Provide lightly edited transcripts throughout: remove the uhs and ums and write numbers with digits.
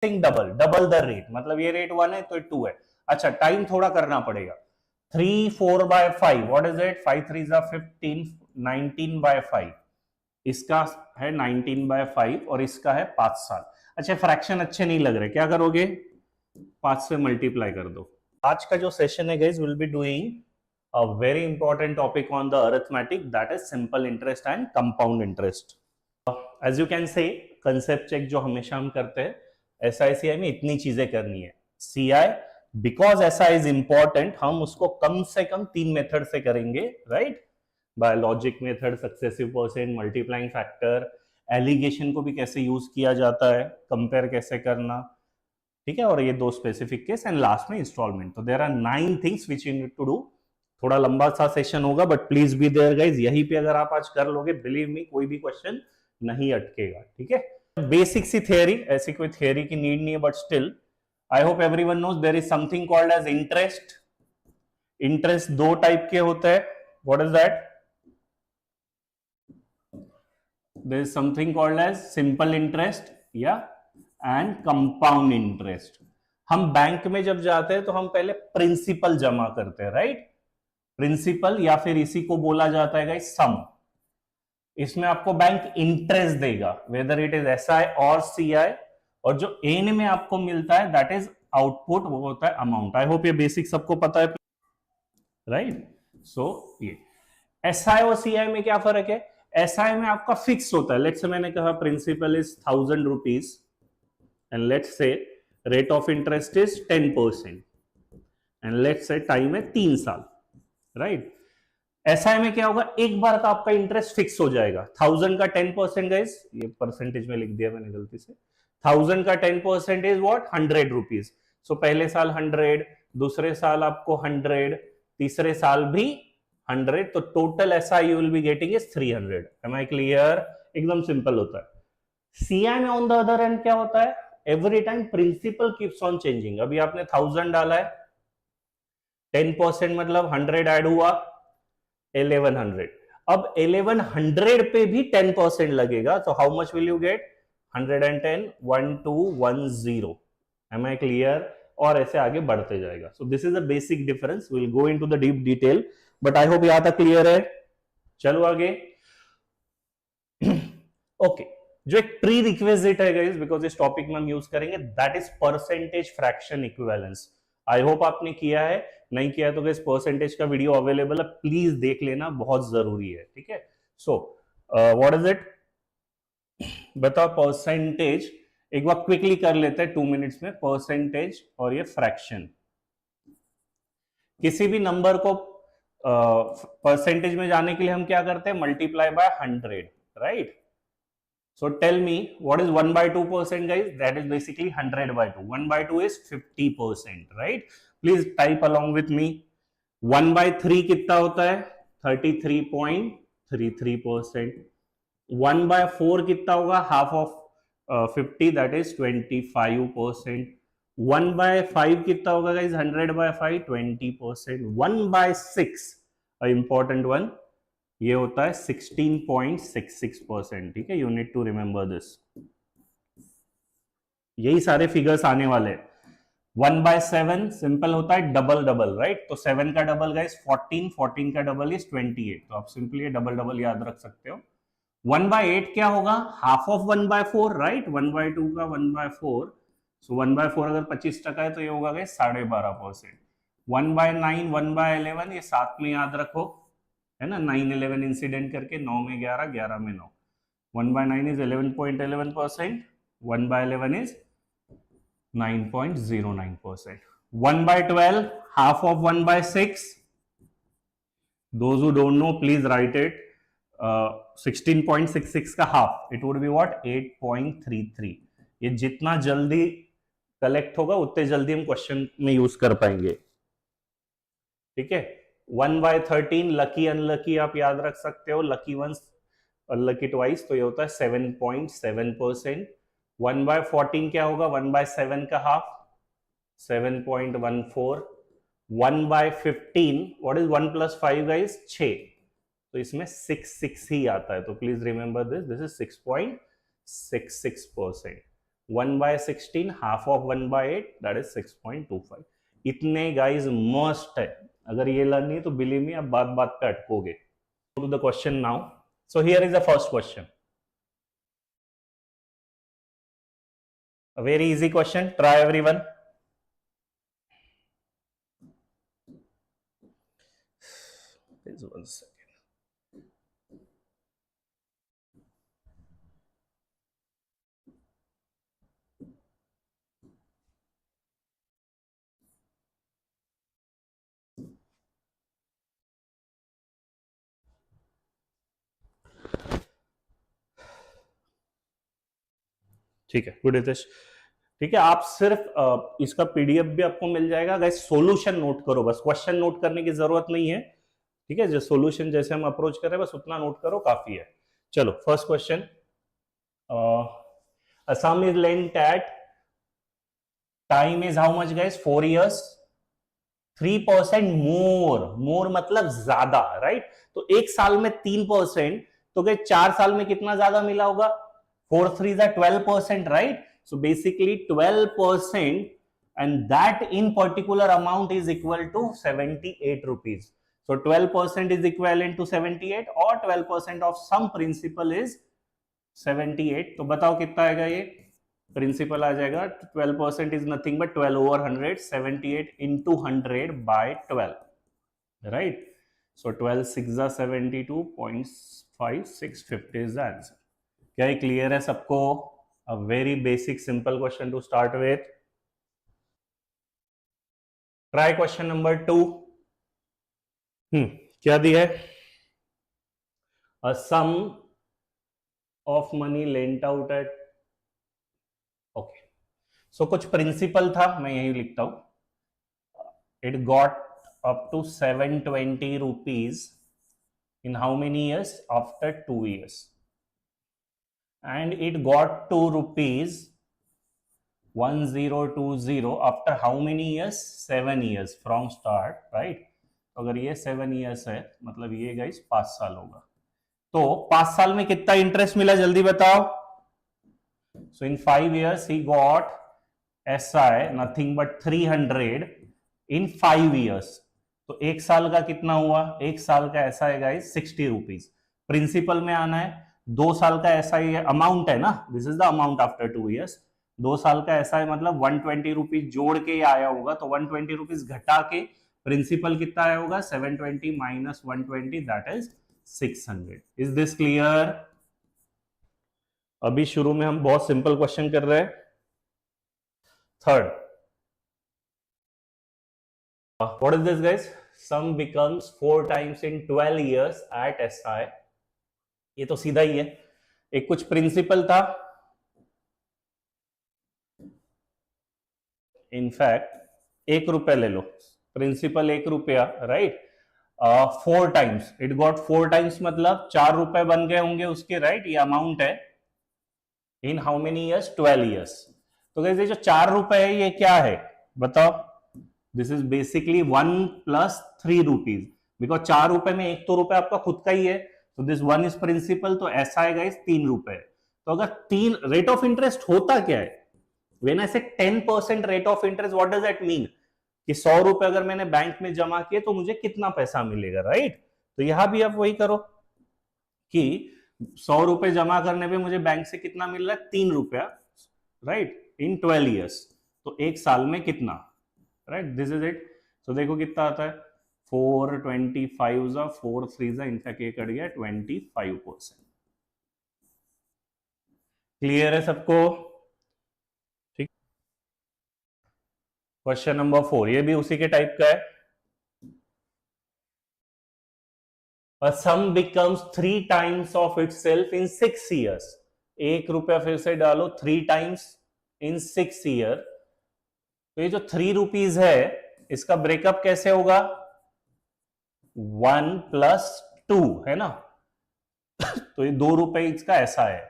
Double double the rate, मतलब ये rate 1 है तो 2 है। अच्छा, टाइम थोड़ा करना पड़ेगा। 3 4 by 5, what is it? 5 3 15, 19 by 5, इसका है 19 बाय 5 और इसका है 5 साल। अच्छा, फ्रैक्शन अच्छे नहीं लग रहे, क्या करोगे? 5 से मल्टीप्लाई कर दो। आज का जो सेशन है guys, will be doing a very important topic on the arithmetic, that is simple interest and compound interest. As you can say, concept check जो हमेशा हम करते हैं, SI में इतनी चीजें करनी है। CI because SI is important, हम उसको कम से कम 3 मेथड से करेंगे, right? By logic method, successive percent, multiplying factor, alligation को भी कैसे यूज किया जाता है, कंपेयर कैसे करना, ठीक है, और ये 2 स्पेसिफिक केस, एंड लास्ट में इंस्टॉलमेंट। तो there are 9 things which you need to do. थोड़ा लंबा सा सेशन होगा, but please be there guys. यहीं पे अगर आप आज कर लोगे, बिलीव मी, कोई भी क्वेश्चन नहीं अटकेगा, ठीक है। बेसिक सी थियरी, ऐसी कोई थियरी की नीड नहीं है, but still I hope everyone knows there is something called as interest. Interest 2 type के होते हैं। What is that? There is something called as simple interest या एंड कंपाउंड इंटरेस्ट। हम बैंक में जब जाते हैं तो हम पहले प्रिंसिपल जमा करते हैं, राइट? प्रिंसिपल, या फिर इसी को बोला जाता है गाइस सम। इसमें आपको बैंक इंटरेस्ट देगा, वेदर इट इज एसआई और सीआई, और जो एंड में आपको मिलता है दैट इज आउटपुट, वो होता है अमाउंट। आई होप ये बेसिक सबको पता है, राइट? सो ये एसआई और सीआई में क्या फर्क है? एसआई में आपका फिक्स होता है। लेट्स से मैंने कहा principal is 1000 rupees and let's say rate of interest is 10% and let's say time है 3 साल, राइट? एसआई में क्या होगा? एक बार का आपका इंटरेस्ट फिक्स हो जाएगा। 1000 का 10% गाइस, ये परसेंटेज में लिख दिया मैंने गलती से। 1000 का 10% इज व्हाट? 100 रुपीज। सो पहले साल 100, दूसरे साल आपको 100, तीसरे साल भी 100, तो total SI you will be getting is 300। Am I clear? एकदम सिंपल होता है। सीआई में ऑन द अदर एंड क्या होता है? Every time principal keeps on changing. अभी आपने 1000 डाला है, 10% मतलब 100 ऐड हुआ, 1100। अब 1100 पे भी 10% लगेगा, तो how much will you get? 110, 1210। Am I clear? और ऐसे आगे बढ़ते जाएगा। So this is a basic difference, will go into the deep detail, but I hope यहां तक क्लियर है। चलो आगे। ओके, जो एक प्री रिक्विजिट है गाइस, बिकॉज इस टॉपिक में हम यूज करेंगे, that is percentage fraction equivalence. I hope आपने किया है, नहीं किया तो गाइस परसेंटेज का वीडियो अवेलेबल है, प्लीज देख लेना, बहुत जरूरी है, ठीक है। सो व्हाट इज इट? बताओ परसेंटेज, एक बार क्विकली कर लेते हैं 2 मिनट्स में। परसेंटेज और ये फ्रैक्शन, किसी भी नंबर को परसेंटेज में जाने के लिए हम क्या करते हैं? Multiply by 100, right? So tell me, what is 1 by 2%, guys? That is basically 100 by 2. 1 by 2 is 50%, right? Please type along with me. 1 by 3 कितना होता है? 33.33%. 1 by 4 कितना होगा? Half of 50, that is 25%. 1 by 5 कितना होगा guys? 100 by 5, 20%. 1 by 6, important one, ये होता है 16.66%, ठीक है। You need to remember this. यही सारे फिगर्स आने वाले। 1 by 7 सिंपल होता है डबल डबल, राइट? तो 7 का डबल गाइस 14, 14 का डबल इज 28, तो आप सिंपली डबल डबल याद रख सकते हो। 1 by 8 क्या होगा? Half of 1 by 4, right? 1 by 2 का 1 by 4, सो 1 by 4 अगर 25% है तो ये होगा गाइस 12.5%। 1 by 9, 1 by 11, ये साथ में याद रखो, है ना? 9 11 इंसिडेंट करके 9 में 11, 11 में 9। 1 by 9 is 11.11%, 1 by 11 is 9.09%। 1 by 12, half of 1 by 6, those who don't know please write it, 16.66 का half, it would be what? 8.33। ये जितना जल्दी कलेक्ट होगा उतने जल्दी हम क्वेश्चन में यूज कर पाएंगे, ठीक है। 1 by 13, लकी अनलकी आप याद रख सकते हो, लकी वंस अनलकी ट्वाइस, तो ये होता है 7.7%। 1 by 14 क्या होगा? 1 by 7 का half, 7.14। 1 by 15, what is 1 plus 5 guys? 6, तो इसमें 6 ही आता है, तो please remember this, this is 6.66%। 1/16, half of 1/8, that is 6.25. इतने गाइज मस्ट है, अगर ये लर्न नहीं तो बिलीव मी आप बात बात पे अटकोगे. To the question now. So here is the first question. A very easy question. Try everyone. Please 1 second. ठीक है, गुड हितेश. ठीक है, आप सिर्फ इसका पीडीएफ भी आपको मिल जाएगा. गाइस सॉल्यूशन नोट करो, बस क्वेश्चन नोट करने की जरूरत नहीं है. ठीक है, जो सॉल्यूशन जैसे हम अप्रोच कर रहे हैं बस उतना नोट करो, काफी है. चलो first question. Assam is lent at time is how much guys? 4 years. 3% more मतलब ज्यादा, राइट? तो एक साल में 3%, तो गए 4 साल में कितना ज्यादा मिला होगा? 4 3 12%, right? So basically 12%, and that in particular amount is equal to 78 rupees. So 12% is equivalent to 78, or 12% of some principal is 78. तो बताओ कितना आएगा ये? प्रिंसिपल आ जाएगा 12% is nothing but 12/100, 78 into 100 by 12, right? So 12 6 72.5650 is the answer. क्या ये clear है सबको? A very basic simple question to start with. Try question number 2. क्या दिया है? A sum of money lent out at, okay, so कुछ principal था, मैं यही लिखता हूं. It got up to 720 rupees in how many years? After 2 years. And it got to rupees 1020 after how many years? 7 years from start, right? अगर ये 7 years है मतलब ये गाइस 5 साल होगा. तो 5 साल में कितना इंटरेस्ट मिला जल्दी बताओ. So in 5 years he got SI nothing but 300 in 5 years. तो एक साल का कितना हुआ? एक साल का SI गाइस 60 रुपीज. प्रिंसिपल में आना है. 2 साल का SI अमाउंट है ना, this is the amount after 2 years. 2 साल का SI मतलब 120 रुपीज जोड़ के आया होगा, तो 120 रुपीज घटा के प्रिंसिपल कितना आया होगा? 720 minus 120, that is 600. Is this clear? अभी शुरू में हम बहुत सिंपल क्वेश्चन कर रहे हैं. Third, what is this guys? Some becomes 4 times in 12 years at SI. ये तो सीधा ही है. एक कुछ प्रिंसिपल था, इनफैक्ट 1 रुपया ले लो, प्रिंसिपल 1 रुपया, right? 4 times, it got 4 times मतलब 4 रुपए बन गए होंगे उसके, राइट? ये अमाउंट है. In how many years? 12 years. तो ये जो 4 रुपए है ये क्या है बताओ? This is basically 1 + 3 rupees, because 4 रुपए में 1 तो रुपए आपका खुद का ही है. तो दिस 1 इज प्रिंसिपल, तो ऐसा आएगा इस 3 रुपए. तो अगर 3 रेट ऑफ इंटरेस्ट होता क्या है? व्हेन आई से 10% rate of interest, what does that mean? कि 100 रुपए अगर मैंने बैंक में जमा किए तो मुझे कितना पैसा मिलेगा, राइट? तो यहां भी आप वही करो कि 100 रुपए जमा करने पे मुझे बैंक से कितना मिल रहा है? 3 रुपया, राइट? इन 12 years. तो एक साल में कितना, राइट? This is it. तो देखो कितना आता है? 4 25 4 3 इनफैक्ट ये कट गया 25%. क्लियर है सबको? ठीक. क्वेश्चन नंबर 4, ये भी उसी के टाइप का है. A sum becomes 3 times of itself in 6 years. 1 रुपया फिर से डालो, 3 times in 6 year. तो ये जो 3 rupees है इसका ब्रेकअप कैसे होगा? 1 + 2 है ना. तो ये 2 रुपए इसका ऐसा है.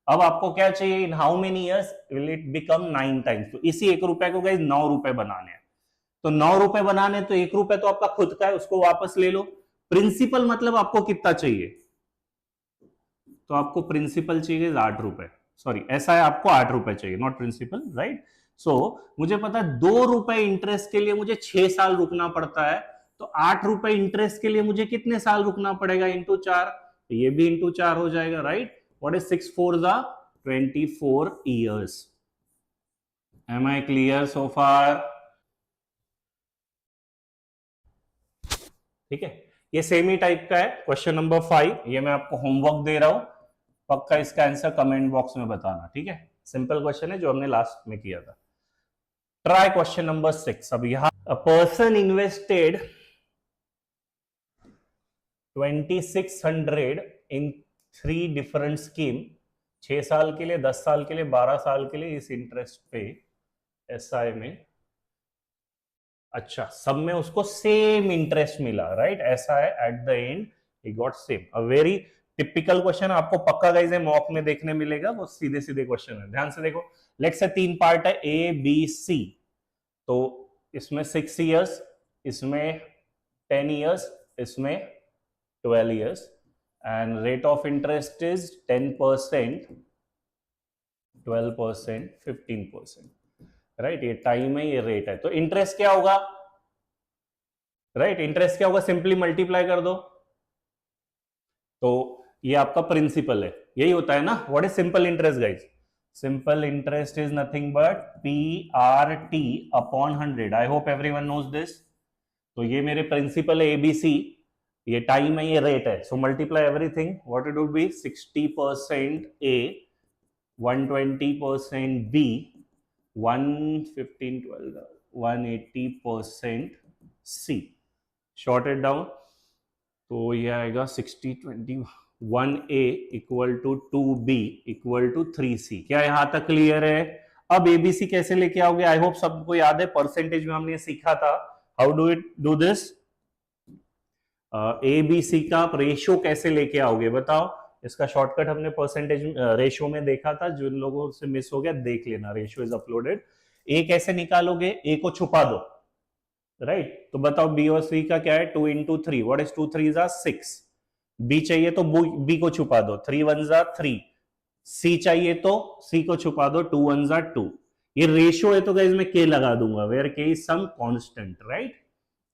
अब आपको क्या चाहिए? In how many years will it become 9 times. तो इसी 1 रुपए को गाइस 9 रुपए बनाने हैं. तो 9 रुपए बनाने, तो 1 रुपए तो आपका खुद का है, उसको वापस ले लो. प्रिंसिपल मतलब आपको कितना चाहिए? तो आपको प्रिंसिपल चाहिए 8 रुपए. सॉरी ऐसा है, आपको 8 रुपए चाहिए, नॉट प्रिंसिपल, राइट। सो मुझे पता है 2 रुपए इंटरेस्ट के लिए मुझे 6 साल रुकना पड़ता है, तो 8 रुपए इंटरेस्ट के लिए मुझे कितने साल रुकना पड़ेगा, इंटू 4, ये भी इंटू 4 हो जाएगा, राइट। व्हाट इज 6 4 जा 24 years. Am I clear so far? ठीक है, ये सेम ही टाइप का है। क्वेश्चन नंबर 5, ये मैं आपको होमवर्क दे रहा हूं, पक्का इसका आंसर कमेंट बॉक्स में बताना, ठीक है। सिंपल क्वेश्चन है जो हमने लास्ट में किया था। Try question number 6। अब यहां a person invested 2600 in 3 different scheme, 6 साल के लिए, 10 साल के लिए, 12 साल के लिए, इस इंटरेस्ट पे एसआई में, अच्छा सब में उसको सेम इंटरेस्ट मिला, राइट। ऐसा है at the and he got same. A very typical question, आपको पक्का गाइस मॉक में देखने मिलेगा, वो सीधे सीधे क्वेश्चन है, ध्यान से देखो। लेट्स से 3 पार्ट है, ए बी सी, तो इसमें 6 इयर्स, इसमें 10 इयर्स, इसमें 12 years, and rate of interest is 10%, 12%, 15%, right. ये टाइम है, ये रेट है, तो इंटरेस्ट क्या होगा, राइट। इंटरेस्ट क्या होगा, सिंपली मल्टीप्लाई कर दो, तो ये आपका प्रिंसिपल है, यही होता है ना। What is simple interest guys? Simple interest is nothing but PRT upon 100। I hope everyone knows this. तो ये मेरे प्रिंसिपल है ABC, ये टाइम है, ये रेट है, so multiply everything. What it would be 60% A, 120% B, 115 12 180% C। Short it down, तो ये आएगा 60 20 1A equal to 2B equal to 3C। क्या यहां तक क्लियर है? अब ABC कैसे लेके आओगे? आई होप सबको याद है, परसेंटेज में हमने सीखा था। How do it do this? ABC का रेशियो कैसे लेके आओगे बताओ? इसका शॉर्टकट हमने परसेंटेज रेशियो में देखा था, जिन लोगों से मिस हो गया देख लेना, रेशियो इज अपलोडेड। ए कैसे निकालोगे? ए को छुपा दो, राइट। तो बताओ बी और सी का क्या है? 2 into 3, व्हाट इज 2 3 जा 6। बी चाहिए तो बी को छुपा दो, 3 1 जा 3। सी चाहिए तो सी को छुपा दो, 2 1 जा 2। ये रेशियो है तो गाइस मैं के लगा दूंगा, where k is some constant, right.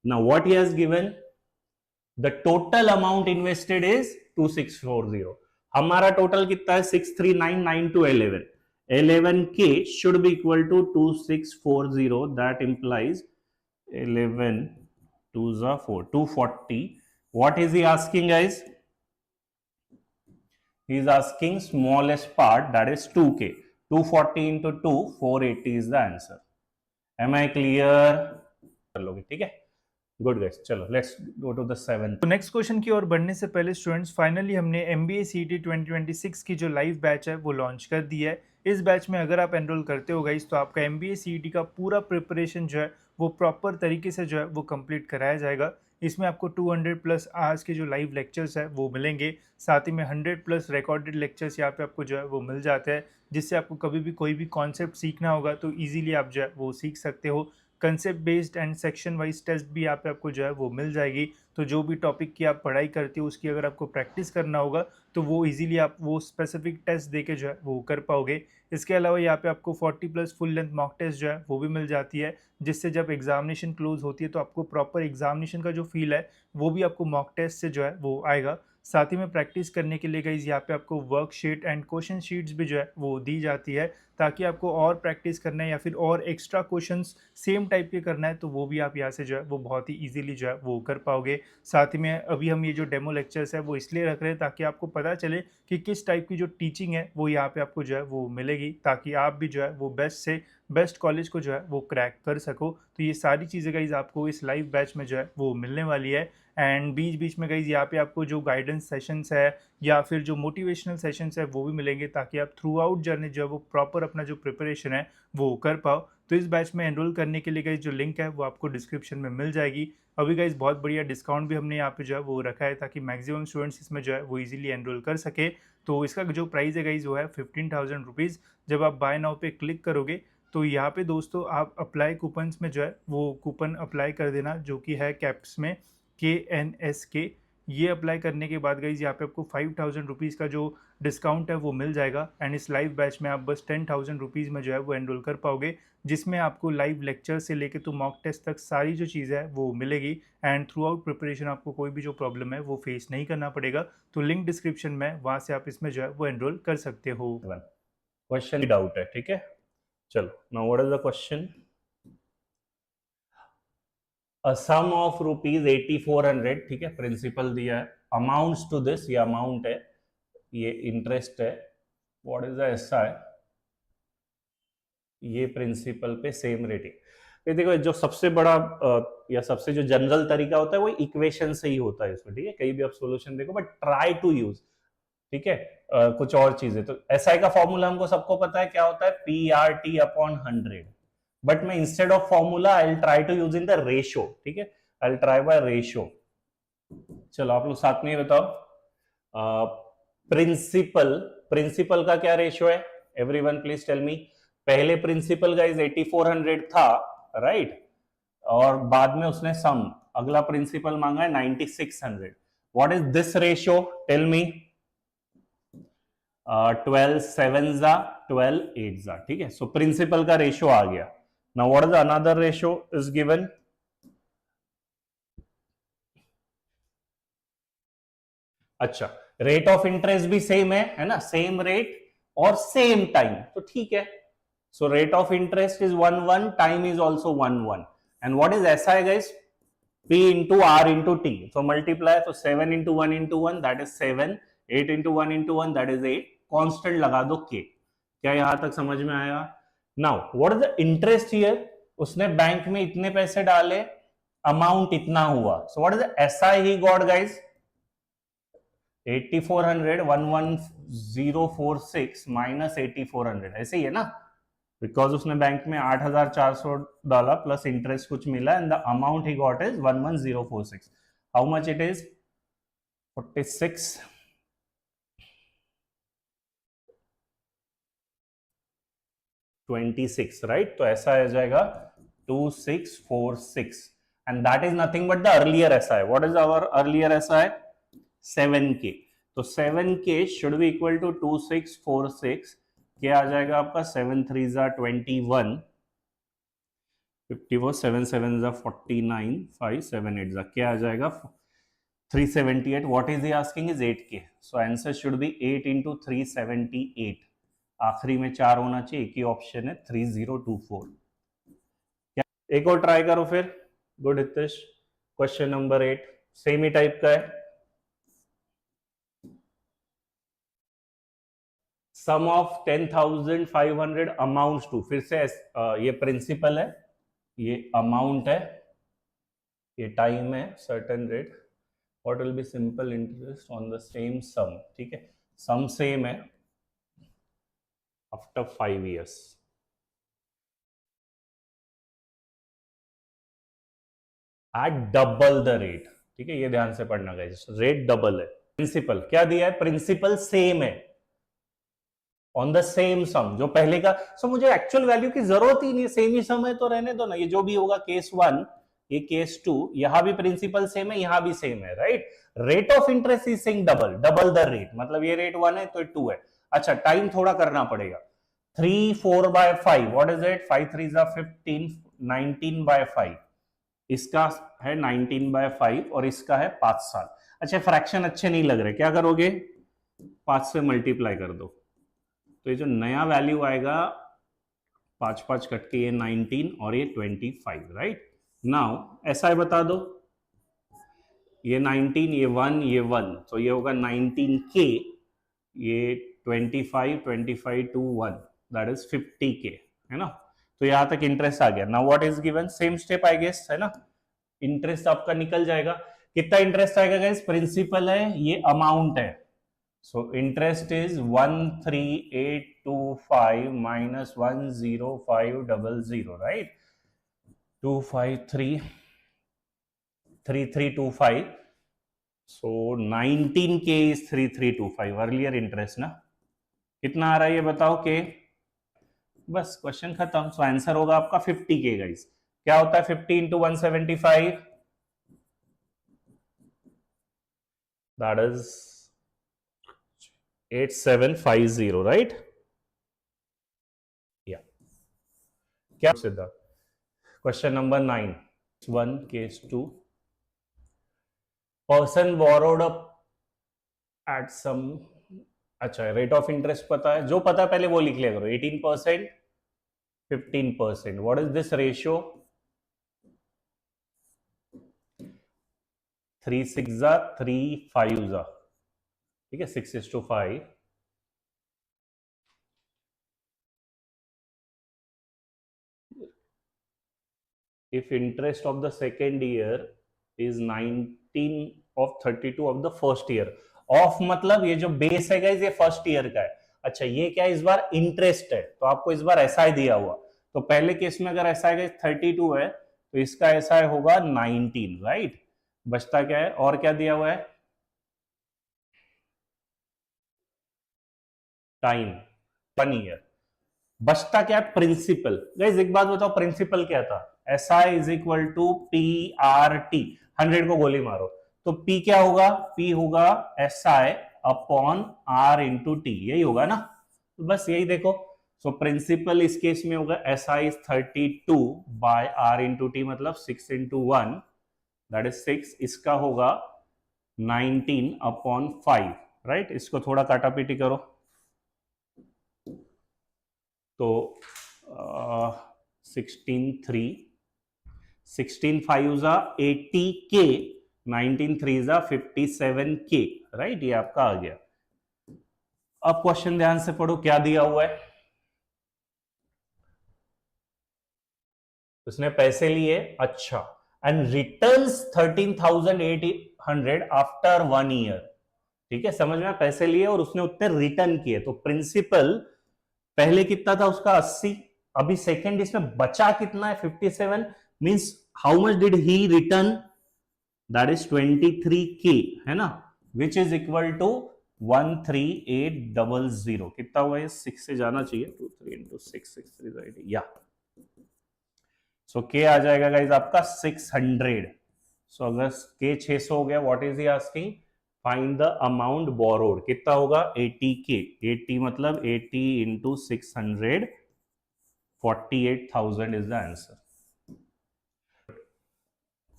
Now what he has given, the total amount invested is 2640। हमारा टोटल कितना है? 6399 11। 11k should be equal to 2640, that implies 11 2s are 4, 240. What is he asking guys? He is asking smallest part, that is 2k. 240 into 2 480 is the answer. Am I clear? कर लोगे, ठीक है। Good guys, चलो let's go to the 7th। तो next question की ओर बढ़ने से पहले स्टूडेंट्स, फाइनली हमने MBA CET 2026 की जो लाइव बैच है वो लॉन्च कर दी है। इस बैच में अगर आप एनरोल करते हो गाइस, तो आपका MBA CET का पूरा प्रिपरेशन जो है वो प्रॉपर तरीके से जो है वो कंप्लीट कराया जाएगा। इसमें आपको 200+ आवर्स के जो लाइव लेक्चर्स है वो मिलेंगे, साथ ही में 100+ रिकॉर्डेड लेक्चर्स यहाँ पे आपको जो है वो मिल जाते हैं, जिससे आपको कभी भी कोई भी कॉन्सेप्ट सीखना होगा तो ईजिली आप जो है वो सीख सकते हो। Concept based and section wise test भी यहाँ पे आपको जो है वो मिल जाएगी। तो जो भी टॉपिक की आप पढ़ाई करते हो उसकी अगर आपको प्रैक्टिस करना होगा तो वो इजीली आप वो स्पेसिफिक टेस्ट देके जो है वो कर पाओगे। इसके अलावा यहाँ पे आपको 40+ फुल लेंथ मॉक टेस्ट जो है वो भी मिल जाती है, जिससे जब एग्जामिनेशन क्लोज होती है तो आपको प्रॉपर एग्जामिनेशन का जो फील है वो भी आपको मॉक टेस्ट से जो है वो आएगा। साथ ही में प्रैक्टिस करने के लिए गाइस यहाँ पे आपको वर्कशीट एंड क्वेश्चन शीट्स भी जो है वो दी जाती है, ताकि आपको और प्रैक्टिस करना है या फिर और एक्स्ट्रा क्वेश्चंस सेम टाइप के करना है तो वो भी आप यहाँ से जो है वो बहुत ही इजीली जो है वो कर पाओगे। साथ ही में अभी हम ये जो डेमो लेक्चर्स है वो इसलिए रख रहे हैं ताकि आपको पता चले कि किस टाइप की जो टीचिंग है वो यहाँ पे आपको जो है वो मिलेगी, ताकि आप भी जो है वो बेस्ट से बेस्ट कॉलेज को जो है वो क्रैक कर सको। तो ये सारी चीज़ें गाइज आपको इस लाइव बैच में जो है वो मिलने वाली है। एंड बीच बीच में गाइज यहाँ पे आपको जो गाइडेंस सेशंस है या फिर जो मोटिवेशनल सेशंस है वो भी मिलेंगे, ताकि आप थ्रू आउट जर्नी जो है वो प्रॉपर अपना जो प्रिपरेशन है वो कर पाओ। तो इस बैच में एनरोल करने के लिए गाइज जो लिंक है वो आपको डिस्क्रिप्शन में मिल जाएगी। अभी गाइज बहुत बढ़िया डिस्काउंट भी हमने यहाँ पे जो है वो रखा है, ताकि मैक्सिमम स्टूडेंट्स इसमें जो है वो इजीली एनरोल कर सके। तो इसका जो प्राइस है गाइज वो है 15,000 रुपीज़। जब आप बाय नाउ पे क्लिक करोगे तो यहाँ पे दोस्तों आप अप्लाई कूपन्स में जो है वो कूपन अप्लाई कर देना, जो कि है कैप्स में KNSK ये अप्लाई करने के बाद गाइज यहाँ पे आपको 5000 रुपीज़ का जो डिस्काउंट है वो मिल जाएगा। एंड इस लाइव बैच में आप बस 10,000 रुपीज़ में जो है वो एनरोल कर पाओगे, जिसमें आपको लाइव लेक्चर से लेके तो मॉक टेस्ट तक सारी जो चीज़ है वो मिलेगी। एंड थ्रू आउट प्रिपरेशन आपको कोई भी जो प्रॉब्लम है वो फेस नहीं करना पड़ेगा। तो लिंक डिस्क्रिप्शन में, वहाँ से आप इसमें जो है वो एनरोल कर सकते हो। क्वेश्चन डाउट है, ठीक है। चलो, now what is the question. A sum of rupees 8400, ठीक है, प्रिंसिपल दिया है, अमाउंट्स टू दिस, ये अमाउंट है, ये इंटरेस्ट है, व्हाट इज द एसआई, ये प्रिंसिपल पे सेम रेटिंग। ये देखो, जो सबसे बड़ा या सबसे जो जनरल तरीका होता है वो इक्वेशन से ही होता है इसमें, ठीक है, कहीं भी आप सॉल्यूशन देखो, बट ट्राई टू यूज, ठीक है, कुछ और चीजें। तो एसआई का फॉर्मूला हमको सबको पता है क्या होता है, P R T upon 100, but मैं instead of formula I will try to use in the ratio, ठीक है, I will try by ratio. चलो आप लोग साथ में बताओ, प्रिंसिपल प्रिंसिपल का क्या रेशियो है, एवरीवन प्लीज टेल मी। पहले प्रिंसिपल गाइस 8400 था, राइट, और बाद में उसने सम, अगला प्रिंसिपल मांगा है 9600। What is this ratio, tell me. 12 7 जा 12 8 जा, ठीक है। सो प्रिंसिपल का रेशियो आ गया। Now what is another ratio is given, अच्छा, रेट ऑफ इंटरेस्ट भी सेम है ना, सेम रेट और सेम टाइम, तो ठीक है। So rate of interest is 1 time is also 1 and what is ऐसा है guys, P into R into T, so multiply, so 7 into 1 into 1 that is 7, 8 into 1 into 1 that is 8, constant लगा दो K। क्या यहां तक समझ में आया? Now what is the interest here, उसने बैंक में इतने पैसे डाले, अमाउंट इतना हुआ, so what is the SI he got guys, 8400 11046 minus 8400, ऐसे ही है ना, बिकॉज उसने बैंक में 8400 डाला प्लस इंटरेस्ट कुछ मिला and the amount he got is 11046। How much it is, 46 26, right. तो ऐसा आ जाएगा 2646 and that is nothing but the earlier SI. What is our earlier SI, 7K। तो 7K should be equal to 2646, क्या आ जाएगा आपका, 7 3 जा 21, 54, 7 7 जा 49, 5 7 8 जा क्या आ जाएगा, 378। What is he asking is 8K, so answer should be 8 into 378, आखिरी में 4 होना चाहिए, एक ही ऑप्शन है 3024। क्या एक और ट्राई करो फिर, good Hitesh. Question number 8 same ही टाइप का है, सम ऑफ 10,500 अमाउंट टू, फिर से ये प्रिंसिपल है, ये अमाउंट है, ये टाइम है, certain rate, what will be simple interest on the same sum, ठीक है, सम सेम है after 5 years। At double the rate, ठीक है, ये ध्यान से पढ़ना गाइस, रेट डबल है, प्रिंसिपल क्या दिया है, प्रिंसिपल सेम है ऑन द सेम सम, जो पहले का, सो मुझे एक्चुअल वैल्यू की जरूरत ही नहीं है, सेम ही सम है तो रहने दो ना, ये जो भी होगा केस 1, ये केस 2, यहां भी प्रिंसिपल सेम है, यहां भी सेम है, right. Rate of interest is saying double, double the rate, मतलब ये रेट 1 है तो 2 है। अच्छा, टाइम थोड़ा करना पड़ेगा, 3 4 by 5, what is it, 5 3 15, 19 by 5, इसका है 19 by 5 और इसका है 5 साल। अच्छा, फ्रैक्शन अच्छे नहीं लग रहे, क्या करोगे, 5 से मल्टीप्लाई कर दो, तो ये जो नया वैल्यू आएगा 5 5 कट के, ये 19 और ये 25, राइट। नाउ ऐसा है, बता दो, ये 19, ये 1, ये 1, तो ये होगा 19K, ये 25 25 to 1 दैट इज 50K, है ना। तो यहां तक इंटरेस्ट आ गया। Now what is given, same step I guess, है ना, इंटरेस्ट आपका निकल जाएगा। कितना इंटरेस्ट आएगा गाइस, प्रिंसिपल है, ये अमाउंट है, so interest is 13825 minus 10500, right, 2533325, so 19K is 3325, earlier interest ना, कितना आ रहा है ये बताओ के, बस क्वेश्चन खत्म। सो आंसर होगा आपका 50K गाइस। क्या होता है 50 इंटू 175, दैट इज 8750, राइट? या क्या सीधा question number 9, 1 case 2, person borrowed at sum, अच्छा रेट ऑफ इंटरेस्ट पता है, जो पता है पहले वो लिख लिया करो, 18%, 15%, व्हाट इज दिस रेशियो? 3 6 जा 3 5 जा, ठीक है, 6:5. If interest of the second year is 19 of 32 of the first year, of मतलब ये जो बेस है गाइस ये फर्स्ट ईयर का है. अच्छा ये क्या है, इस बार इंटरेस्ट है, तो आपको इस बार एसआई दिया हुआ, तो पहले केस में अगर एसआई गाइस 32 है तो इसका एसआई होगा 19, राइट? बचता क्या है, और क्या दिया हुआ है? Time 1 year. बचता क्या है? प्रिंसिपल. गाइस एक बात बताओ, प्रिंसिपल क्या था? SI is equal to P R T. 100 को गोली मारो तो P क्या होगा? P होगा SI upon R into T, यही होगा ना? तो बस यही देखो. सो प्रिंसिपल इस केस में होगा SI is 32 by R into T, मतलब 6 इंटू 1 दैट इज 6. इसका होगा 19 अपॉन 5, राइट? इसको थोड़ा काटापीटी करो तो 16 5 जा 80K, 19 3 जा 57K, राइट? ये आपका आ गया. अब क्वेश्चन ध्यान से पढ़ो, क्या दिया हुआ है. उसने पैसे लिए, अच्छा, एंड रिटर्न्स 13,800 आफ्टर 1 ईयर. ठीक है, समझ में? पैसे लिए और उसने उतने रिटर्न किए, तो प्रिंसिपल पहले कितना था उसका? 80. अभी सेकंड इसमें बचा कितना है? 57. Means how much did he return? That is 23K, है ना? Which is equal to 13800. कितना हुआ? 6 से जाना चाहिए, 2 3 इंटू 6 6 3 80, या सो K आ जाएगा गाइज आपका 600. सो अगर K 600 हो गया, what is he asking? Find the amount borrowed. कितना होगा? 80K. 80 मतलब 80 into 600, 48,000 is the answer.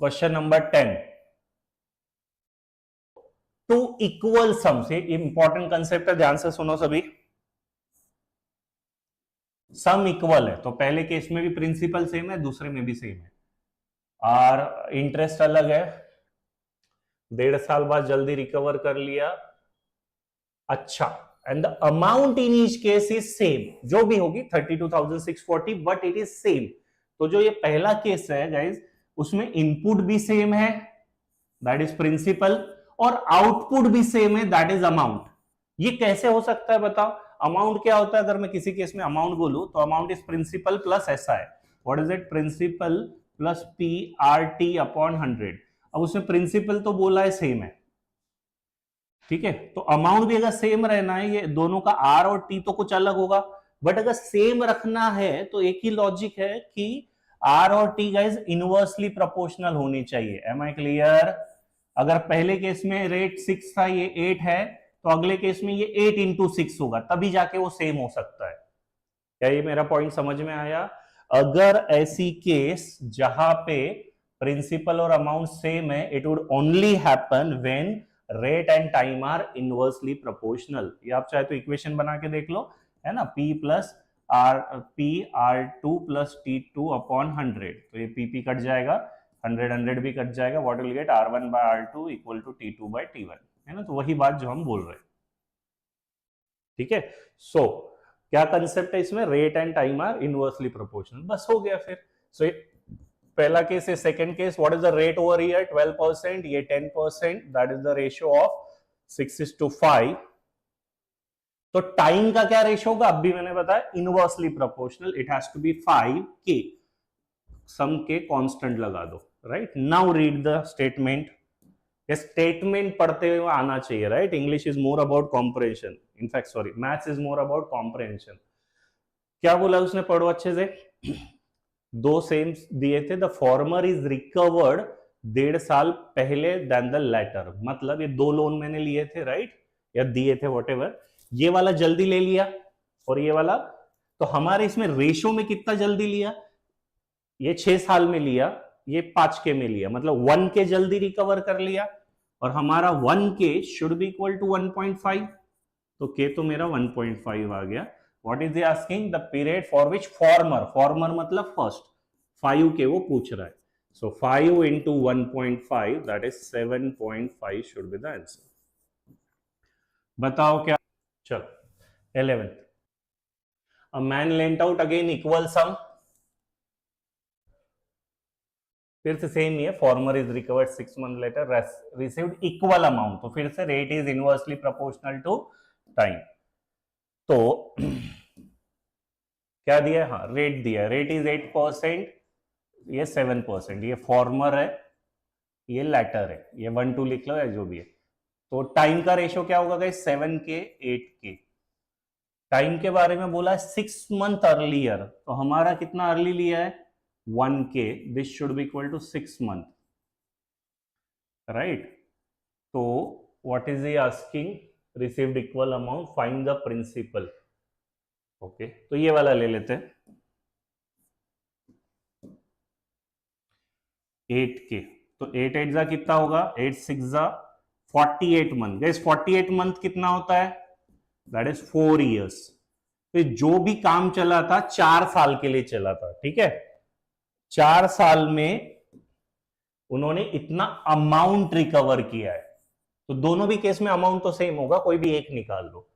Question number 10, two equal sums. ये इंपॉर्टेंट कंसेप्ट है, ध्यान से सुनो सभी. सम इक्वल है तो पहले केस में भी प्रिंसिपल सेम है, दूसरे में भी सेम है, और इंटरेस्ट अलग है. 1.5 साल बाद जल्दी रिकवर कर लिया, अच्छा, and the amount in each case is same. जो भी होगी 32,640, बट इट इज सेम. तो जो ये पहला केस है गाइज, उसमें इनपुट भी सेम है, दैट इज प्रिंसिपल, और आउटपुट भी सेम है, दैट इज अमाउंट. ये कैसे हो सकता है बताओ? अमाउंट क्या होता है? अगर मैं किसी केस में अमाउंट बोलूं तो amount is principal plus SI. What is it? Principal plus PRT upon 100. अब उसमें प्रिंसिपल तो बोला है सेम है, ठीक है, तो अमाउंट भी अगर सेम रहना है, ये दोनों का R और T तो कुछ अलग होगा, बट अगर सेम रखना है तो एक ही लॉजिक है कि R और T गाइस इनवर्सली प्रोपोर्शनल होनी चाहिए. Am I clear? अगर पहले केस में रेट 6 था, ये 8 है, तो अगले केस में ये 8 इंटू 6 होगा, तभी जाके वो सेम हो सकता है. क्या ये मेरा पॉइंट समझ में आया? अगर ऐसी केस जहां पे प्रिंसिपल और अमाउंट सेम है, it would only happen when rate and time are inversely proportional. ये आप चाहे तो इक्वेशन बना के देख लो, है ना? P plus R2 plus T2 upon 100. तो ये PP कट जाएगा, 100 भी कट जाएगा. What will get? R1 by R2 equal to T2 by T1, है ना? तो वही बात जो हम बोल रहे हैं, ठीक है. सो क्या कंसेप्ट है इसमें? Rate and time are inversely proportional. बस हो गया फिर. सो पहला केस है. Second case, what is the rate over year? 12%, ये 10%, that is the ratio of 6:5. तो टाइम का क्या रेशियो होगा? अब भी मैंने बताया, inversely proportional. It has to be 5K. Some k constant लगा दो, right? Now read the statement. ये स्टेटमेंट पढ़ते हुए आना चाहिए, right? English is more about comprehension, in fact sorry, maths is more about comprehension. क्या बोला उसने? पढ़ो अच्छे से. दो सेम दिए थे. द फॉर्मर इज रिकवर्ड 1.5 साल पहले देन द लेटर, मतलब ये 2 लोन मैंने लिए थे, राइट, या दिए थे, व्हाटएवर, ये वाला जल्दी ले लिया और ये वाला, तो हमारे इसमें रेशो में कितना जल्दी लिया, ये 6 साल में लिया, ये 5 के में लिया, मतलब 1 के जल्दी रिकवर कर लिया, और हमारा 1 के शुड बी इक्वल टू 1.5, तो के तो मेरा 1.5 आ गया। What is they asking, the period for which farmer, farmer मतलब फर्स्ट, 5 के वो पूछ रहा है, सो 5 into 1.5 that is 7.5 should be the answer. बताओ क्या, चलो 11th, a man lent out again equal sum, फिर से सेम ही है, former is recovered 6 months later, received equal amount, तो फिर से rate is inversely proportional to time, तो क्या दिया है, हाँ रेट दिया है, रेट इज 8%, ये 7%, ये फॉर्मर है, ये लेटर है, ये 1 2 लिख लो या जो भी है, तो टाइम का रेशियो क्या होगा गाइस, 7 के 8 के, टाइम के बारे में बोला है 6 month अर्लियर, तो हमारा कितना अर्ली लिया है 1 के, this should be equal to 6 month, right, तो what is he asking, received equal amount, find the principal, okay, तो ये वाला ले लेते हैं 8 के, तो 8 8 जा कितना होगा, 8 6 जा 48 मंथ, गाइस 48 मंथ कितना होता है, दैट इज 4 years, तो जो भी काम चला था 4 साल के लिए चला था, ठीक है, 4 साल में उन्होंने इतना अमाउंट रिकवर किया है, तो दोनों भी केस में अमाउंट तो सेम होगा, कोई भी एक निकाल लो,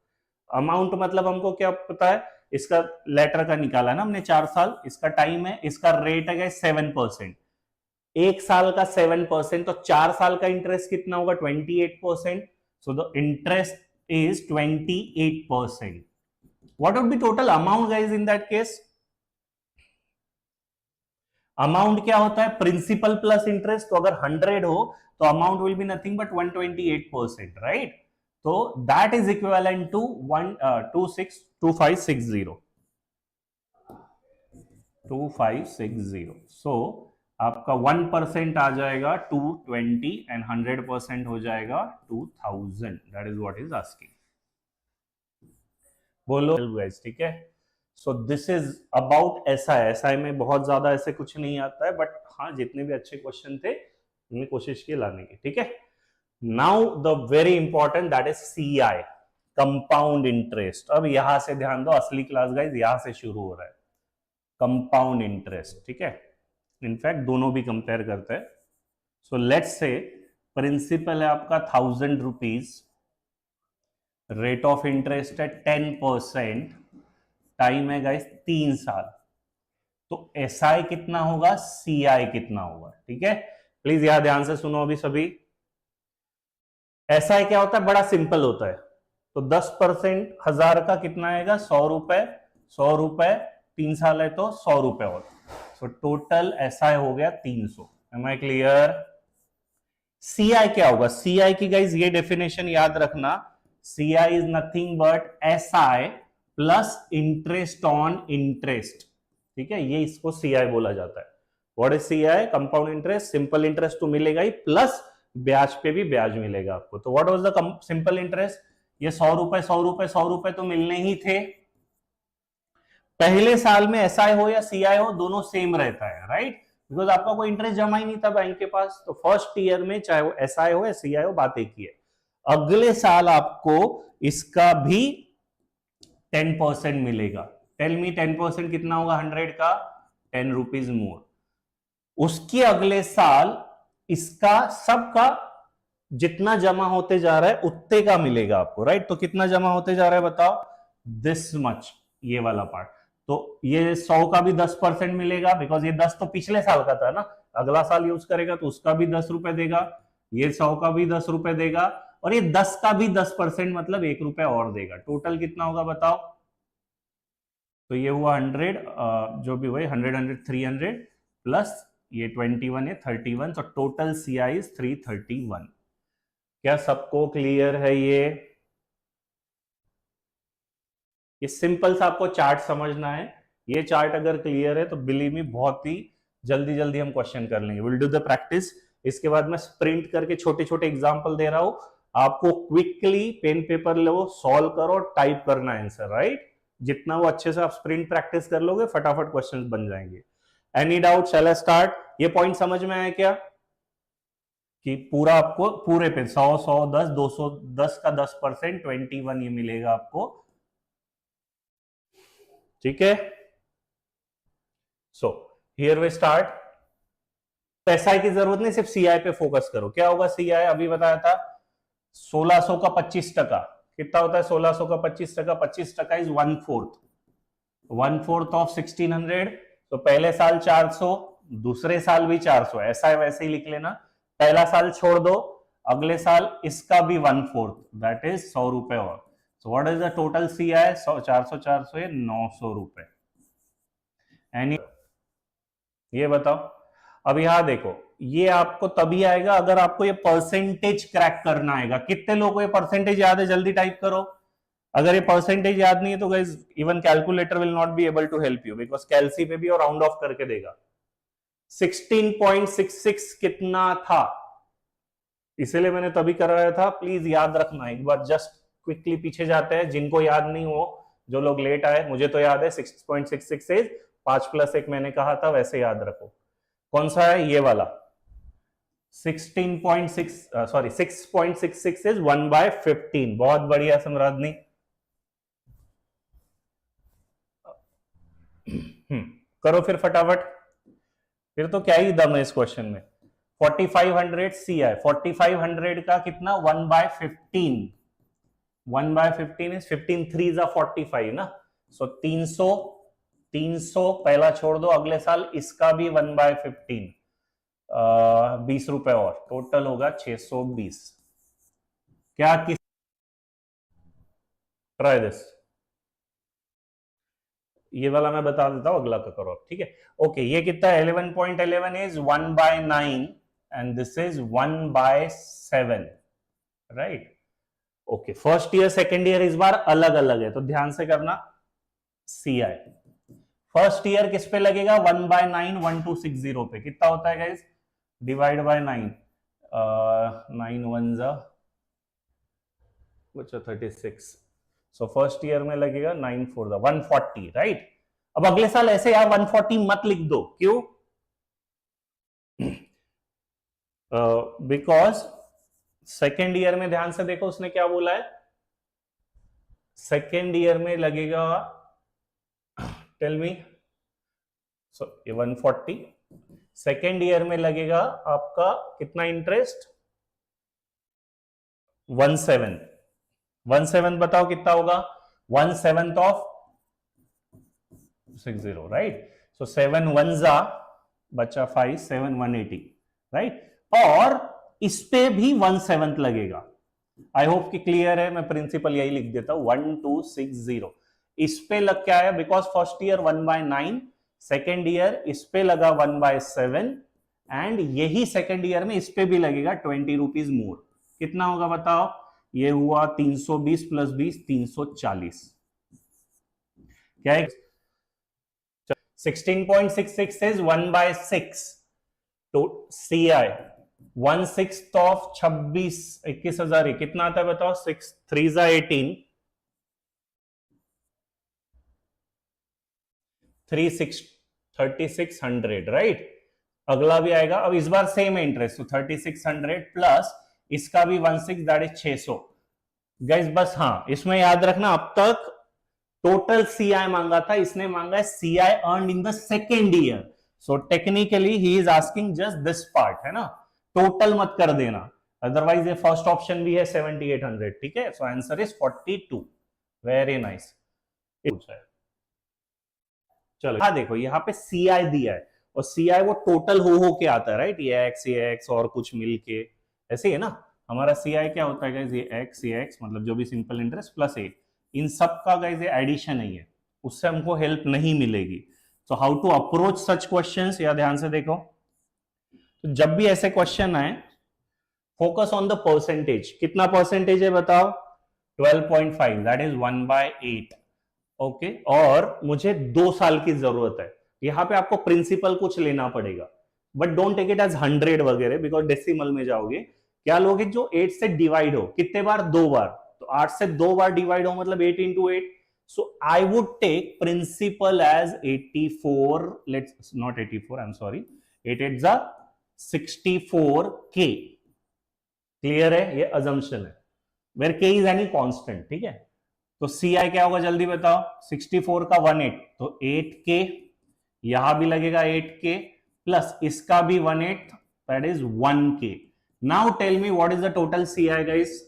अमाउंट मतलब हमको क्या पता है, इसका लेटर का निकाला ना हमने 4 साल, इसका टाइम है, इसका रेट है 7%, एक साल का 7%, तो 4 साल का इंटरेस्ट कितना होगा 28%, so the interest is 28%, what would be total amount guys in that case, amount क्या होता है, प्रिंसिपल प्लस इंटरेस्ट, तो अगर 100 हो तो amount will be nothing but 128%, right, तो दैट इज इक्विवेलेंट टू 2560, सो आपका 1% आ जाएगा 220 एंड 100% हो जाएगा 2000, that is what is asking, बोलो गाइस, ठीक है, सो this is about SI, SI में बहुत ज्यादा ऐसे कुछ नहीं आता है, बट हाँ जितने भी अच्छे क्वेश्चन थे हमने कोशिश की लाने की, ठीक है, now the very important that is CI, compound interest, अब यहां से ध्यान दो, असली क्लास गाइस यहां से शुरू हो रहा है, कंपाउंड इंटरेस्ट, ठीक है, इनफैक्ट दोनों भी कंपेयर करते हैं, सो लेट्स से प्रिंसिपल है आपका 1000 रुपीज, रेट ऑफ इंटरेस्ट है 10%, टाइम है गाइस 3 साल, तो एसआई कितना होगा, सीआई कितना होगा, ठीक है, प्लीज यहां ध्यान से सुनो अभी सभी, एसआई क्या होता है, बड़ा सिंपल होता है, तो 10% 1000 का कितना आएगा 100 रुपए, 100 रुपए 3 साल है तो 100 रुपए होता, सो टोटल एसआई हो गया 300, एम आई क्लियर, सीआई क्या होगा, सीआई की गाइस ये डेफिनेशन याद रखना, CI is nothing but SI plus interest on interest, ठीक है, ये इसको सीआई बोला जाता है, what is CI, compound interest, simple interest तो मिलेगा ही, प्लस ब्याज पे भी ब्याज मिलेगा आपको, तो what was the simple interest, ये 100 रुपए 100 रुपए 100 रुपए तो मिलने ही थे, पहले साल में एसआई हो या सीआई हो दोनों सेम रहता है, राइट, बिकॉज आपका कोई इंटरेस्ट जमा ही नहीं था बैंक के पास, तो फर्स्ट ईयर में चाहे वो एसआई हो या सीआई हो बात एक ही है, अगले साल आपको इसका भी 10% मिलेगा, टेल मी 10% कितना होगा 100 का, 10 रुपीज मोर, उसके अगले साल इसका सबका जितना जमा होते जा रहा है उतने का मिलेगा आपको, राइट, तो कितना जमा होते जा रहा है बताओ, दिस मच, ये वाला पार्ट, तो ये 100 का भी 10% मिलेगा, बिकॉज ये 10 तो पिछले साल का था ना, अगला साल यूज करेगा तो उसका भी 10 रुपए देगा, ये 100 का भी 10 रुपए देगा, और ये 10 का भी 10% मतलब 1 रुपए और देगा, टोटल कितना होगा बताओ, तो ये हुआ 100, जो भी हुए 100 100 300 प्लस ये 21 है 31, तो टोटल सीआई इज 331, क्या सबको क्लियर है, ये सिंपल सा आपको चार्ट समझना है, ये चार्ट अगर क्लियर है तो बिलीव मी बहुत ही जल्दी जल्दी हम क्वेश्चन कर लेंगे, विल डू द प्रैक्टिस इसके बाद मैं स्प्रिंट करके छोटे छोटे एग्जांपल दे रहा हूं, आपको क्विकली पेन पेपर लो, सॉल्व करो, टाइप करना आंसर, राइट? जितना वो अच्छे से आप स्प्रिंट प्रैक्टिस कर लोगे, फटाफट क्वेश्चंस बन जाएंगे। Any doubt? Shall I start? ये पॉइंट समझ में आया क्या कि पूरा आपको पूरे पे 100 100 10 200 10 का 10% 21 ये मिलेगा आपको, ठीक है? So here we start. SI की जरूरत नहीं, सिर्फ सीआई पे फोकस करो। क्या होगा सीआई? अभी बताया था 1600 का 25%। कितना होता है 1600 का 25%? 25% इज 1/4 ऑफ 1600। तो पहले साल 400, दूसरे साल भी 400, ऐसा है वैसे ही लिख लेना। पहला साल छोड़ दो, अगले साल इसका भी 1/4, दैट इज 100 रुपए। और सो what is the total CI? 400 400 ये 900 रुपए। एनी ये बताओ। अब यहां देखो, ये आपको तभी आएगा अगर आपको ये परसेंटेज क्रैक करना आएगा। कितने लोगों को ये परसेंटेज याद है? जल्दी टाइप करो। अगर ये परसेंटेज याद नहीं है तो guys even calculator will not be able to help you, because calci पे भी और राउंड ऑफ करके देगा। 16.66 कितना था? इसलिए मैंने तभी कराया था, प्लीज याद रखना। एक बार जस्ट क्विकली पीछे जाते हैं, जिनको याद नहीं हो, जो लोग लेट आए, मुझे तो याद है 6.66 से 5 + 1 मैंने कहा था, वैसे याद रखो। कौन सा है? ये वाला 6.66 इज 1/15। बहुत बढ़िया सम्राज्ञी। करो फिर फटाफट। फिर तो क्या ही दम है इस क्वेश्चन में। 4500 सीआई, 4500 का कितना? 1/15। 1/15 इज 15 3 45 ना। सो 300 पहला छोड़ दो, अगले साल इसका भी 1/15, 20 रुपए और, टोटल होगा 620। क्या किस ट्राई दिस। ये वाला मैं बता देता हूं, अगला का करो आप, ठीक है? ओके, ये कितना? 11.11 is 1/9 and this is 1/7, right? Okay, first year second year इस बार अलग अलग है, तो ध्यान से करना। सीआई फर्स्ट ईयर किस पे लगेगा? 1/9 1260 पे। कितना होता है गाइस? डिवाइड बाय 9, 9 1 बच्चा 36। सो फर्स्ट ईयर में लगेगा 9 4 140, राइट? अब अगले साल ऐसे यार 140 मत लिख दो, क्यों? बिकॉज सेकेंड ईयर में ध्यान से देखो उसने क्या बोला है। सेकेंड ईयर में लगेगा, टेल मी, सो ये 140 सेकेंड ईयर में लगेगा आपका कितना इंटरेस्ट? 17 बताओ कितना होगा? 1/7 ऑफ 60, राइट? सो 7 1 बचा 5, 7 180, राइट? और इस पे भी 1/7 लगेगा। आई होप कि क्लियर है। मैं प्रिंसिपल यही लिख देता हूं, 1260। इस पे लग क्या है? Because first year 1/9, second year इस पे लगा 1/7, एंड यही सेकेंड ईयर में इस पे भी लगेगा 20 रुपीज मोर। कितना होगा बताओ? ये हुआ 320 + 20 340। क्या है? 16.66 is 1/6 तो CI 1/6 ऑफ 26 21,000 कितना आता है बताओ? 6 3 18 3600, राइट? अगला भी आएगा। अब इस बार सेम इंटरेस्ट, तो 3600 प्लस इसका भी 1/6 दैट इज 600। गाइस बस हाँ, इसमें याद रखना अब तक टोटल सीआई मांगा था, इसने मांगा है CI earned in the second year. So technically he is asking just this part, है ना? टोटल मत कर देना, अदरवाइज ये फर्स्ट ऑप्शन भी है 7800, ठीक है? So answer is 42। Very nice. चलो हाँ, देखो यहाँ पे सीआई दिया है, और सीआई वो टोटल हो के आता है, राइट? ये एक्स और कुछ मिलके ऐसे है ना। हमारा सीआई क्या होता है गाइस? ये एक्स मतलब जो भी सिंपल इंटरेस्ट प्लस ए, इन सब का गाइस ये एडिशन ही है, उससे हमको हेल्प नहीं मिलेगी। So how to approach such questions, या ध्यान से देखो, तो जब भी ऐसे क्वेश्चन आए, फोकस ऑन द परसेंटेज। कितना परसेंटेज है बताओ? 12.5, दैट इज 1/8। ओके, और मुझे 2 साल की जरूरत है। यहां पे आपको प्रिंसिपल कुछ लेना पड़ेगा। But don't take it as 100 वगैरह, बिकॉज डेसिमल में जाओगे। क्या लोगे जो 8 से डिवाइड हो, कितने बार? 2 बार। तो 8 से 2 बार डिवाइड हो मतलब 8 into 8। So I would take principal as 84. Let's not 84. I'm sorry. 8 8s are 64k. Clear है? ये अजम्पशन है where k is any constant. ठीक है, तो CI क्या होगा जल्दी बताओ? 64 का 18 तो 8k, यहां भी लगेगा 8k प्लस इसका भी 1/8, that is 1k। Now tell me what is the total CI guys?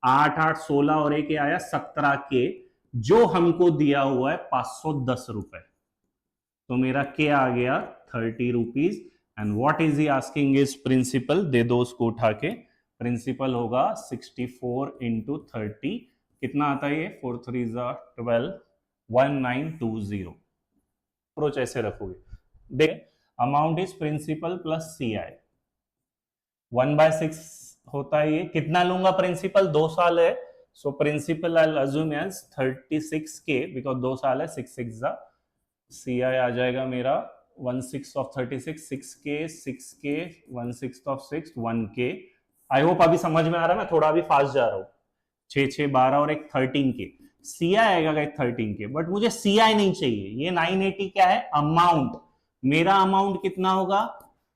8 8 16 और एक आया 17k, जो हमको दिया हुआ है 510 रुपए। तो मेरा k आ गया 30 rupees. And what is he asking is principal. दे दो उसको उठा के। प्रिंसिपल होगा 64 into 30, कितना आता है ये? 4 3 12, 1920। अप्रोच ऐसे रखोगे। देख, amount is principal plus CI 1/6 होता है। ये कितना लूंगा प्रिंसिपल? 2 साल है, so principal I assume as 36k because 2 साल है। 6 6 CI आ जाएगा मेरा 1/6 of 36, 6k 6k 1/6 of 6 1k। I hope अभी समझ में आ रहा है, मैं थोड़ा अभी फास्ट जा रहा हूं। 6 6 12 और एक 13k। CI आएगा 13k, बट मुझे CI नहीं चाहिए। ये 980 क्या है? अमाउंट। मेरा अमाउंट कितना होगा?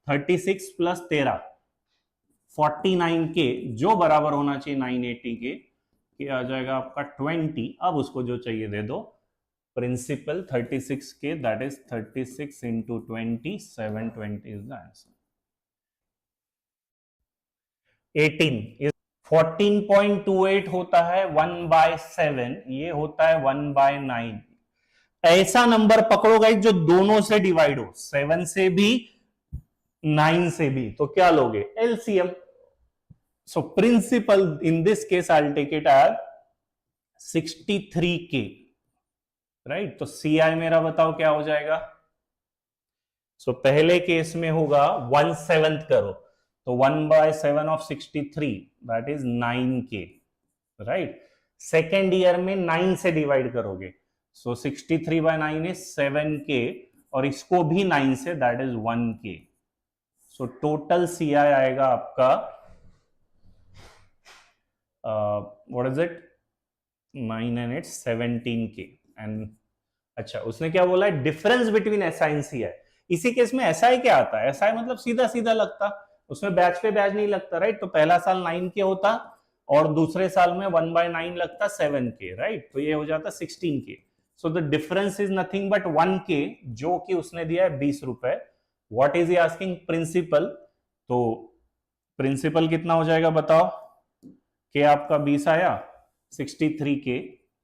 36 प्लस 13 49k, जो बराबर होना चाहिए 980 के। आ जाएगा आपका 20। अब उसको जो चाहिए दे दो। Principal 36k, that is 36 into 20, 720 is the answer। 18 is 14.28 होता है 1/7, ये होता है 1/9। ऐसा नंबर पकड़ो गाइस जो दोनों से डिवाइड हो, 7 से भी 9 से भी, तो क्या लोगे? LCM। So principal in this case I will take it as 63k, right. तो CI मेरा बताओ क्या हो जाएगा? सो पहले केस में होगा 1/7 करो, तो 1/7 of 63, that is 9k, right. Second year में 9 से डिवाइड करोगे, सो 63/9 इज 7k, और इसको भी 9 से, that is 1k। So total CI आएगा आपका what is it? 9 and 8 17k। And अच्छा, उसने क्या बोला है? Difference between SI and CI। इसी केस में SI क्या आता है? SI मतलब सीधा सीधा लगता, उसमें बैच पे बैच नहीं लगता, राइट। तो पहला साल 9k होता और दूसरे साल में 1/9 लगता 7k, राइट। तो ये हो जाता 16k। So the difference is nothing but 1k, जो कि उसने दिया है 20 रुपए। What is he asking? Principal. तो प्रिंसिपल कितना हो जाएगा बताओ? के आपका 20 आया, 63k,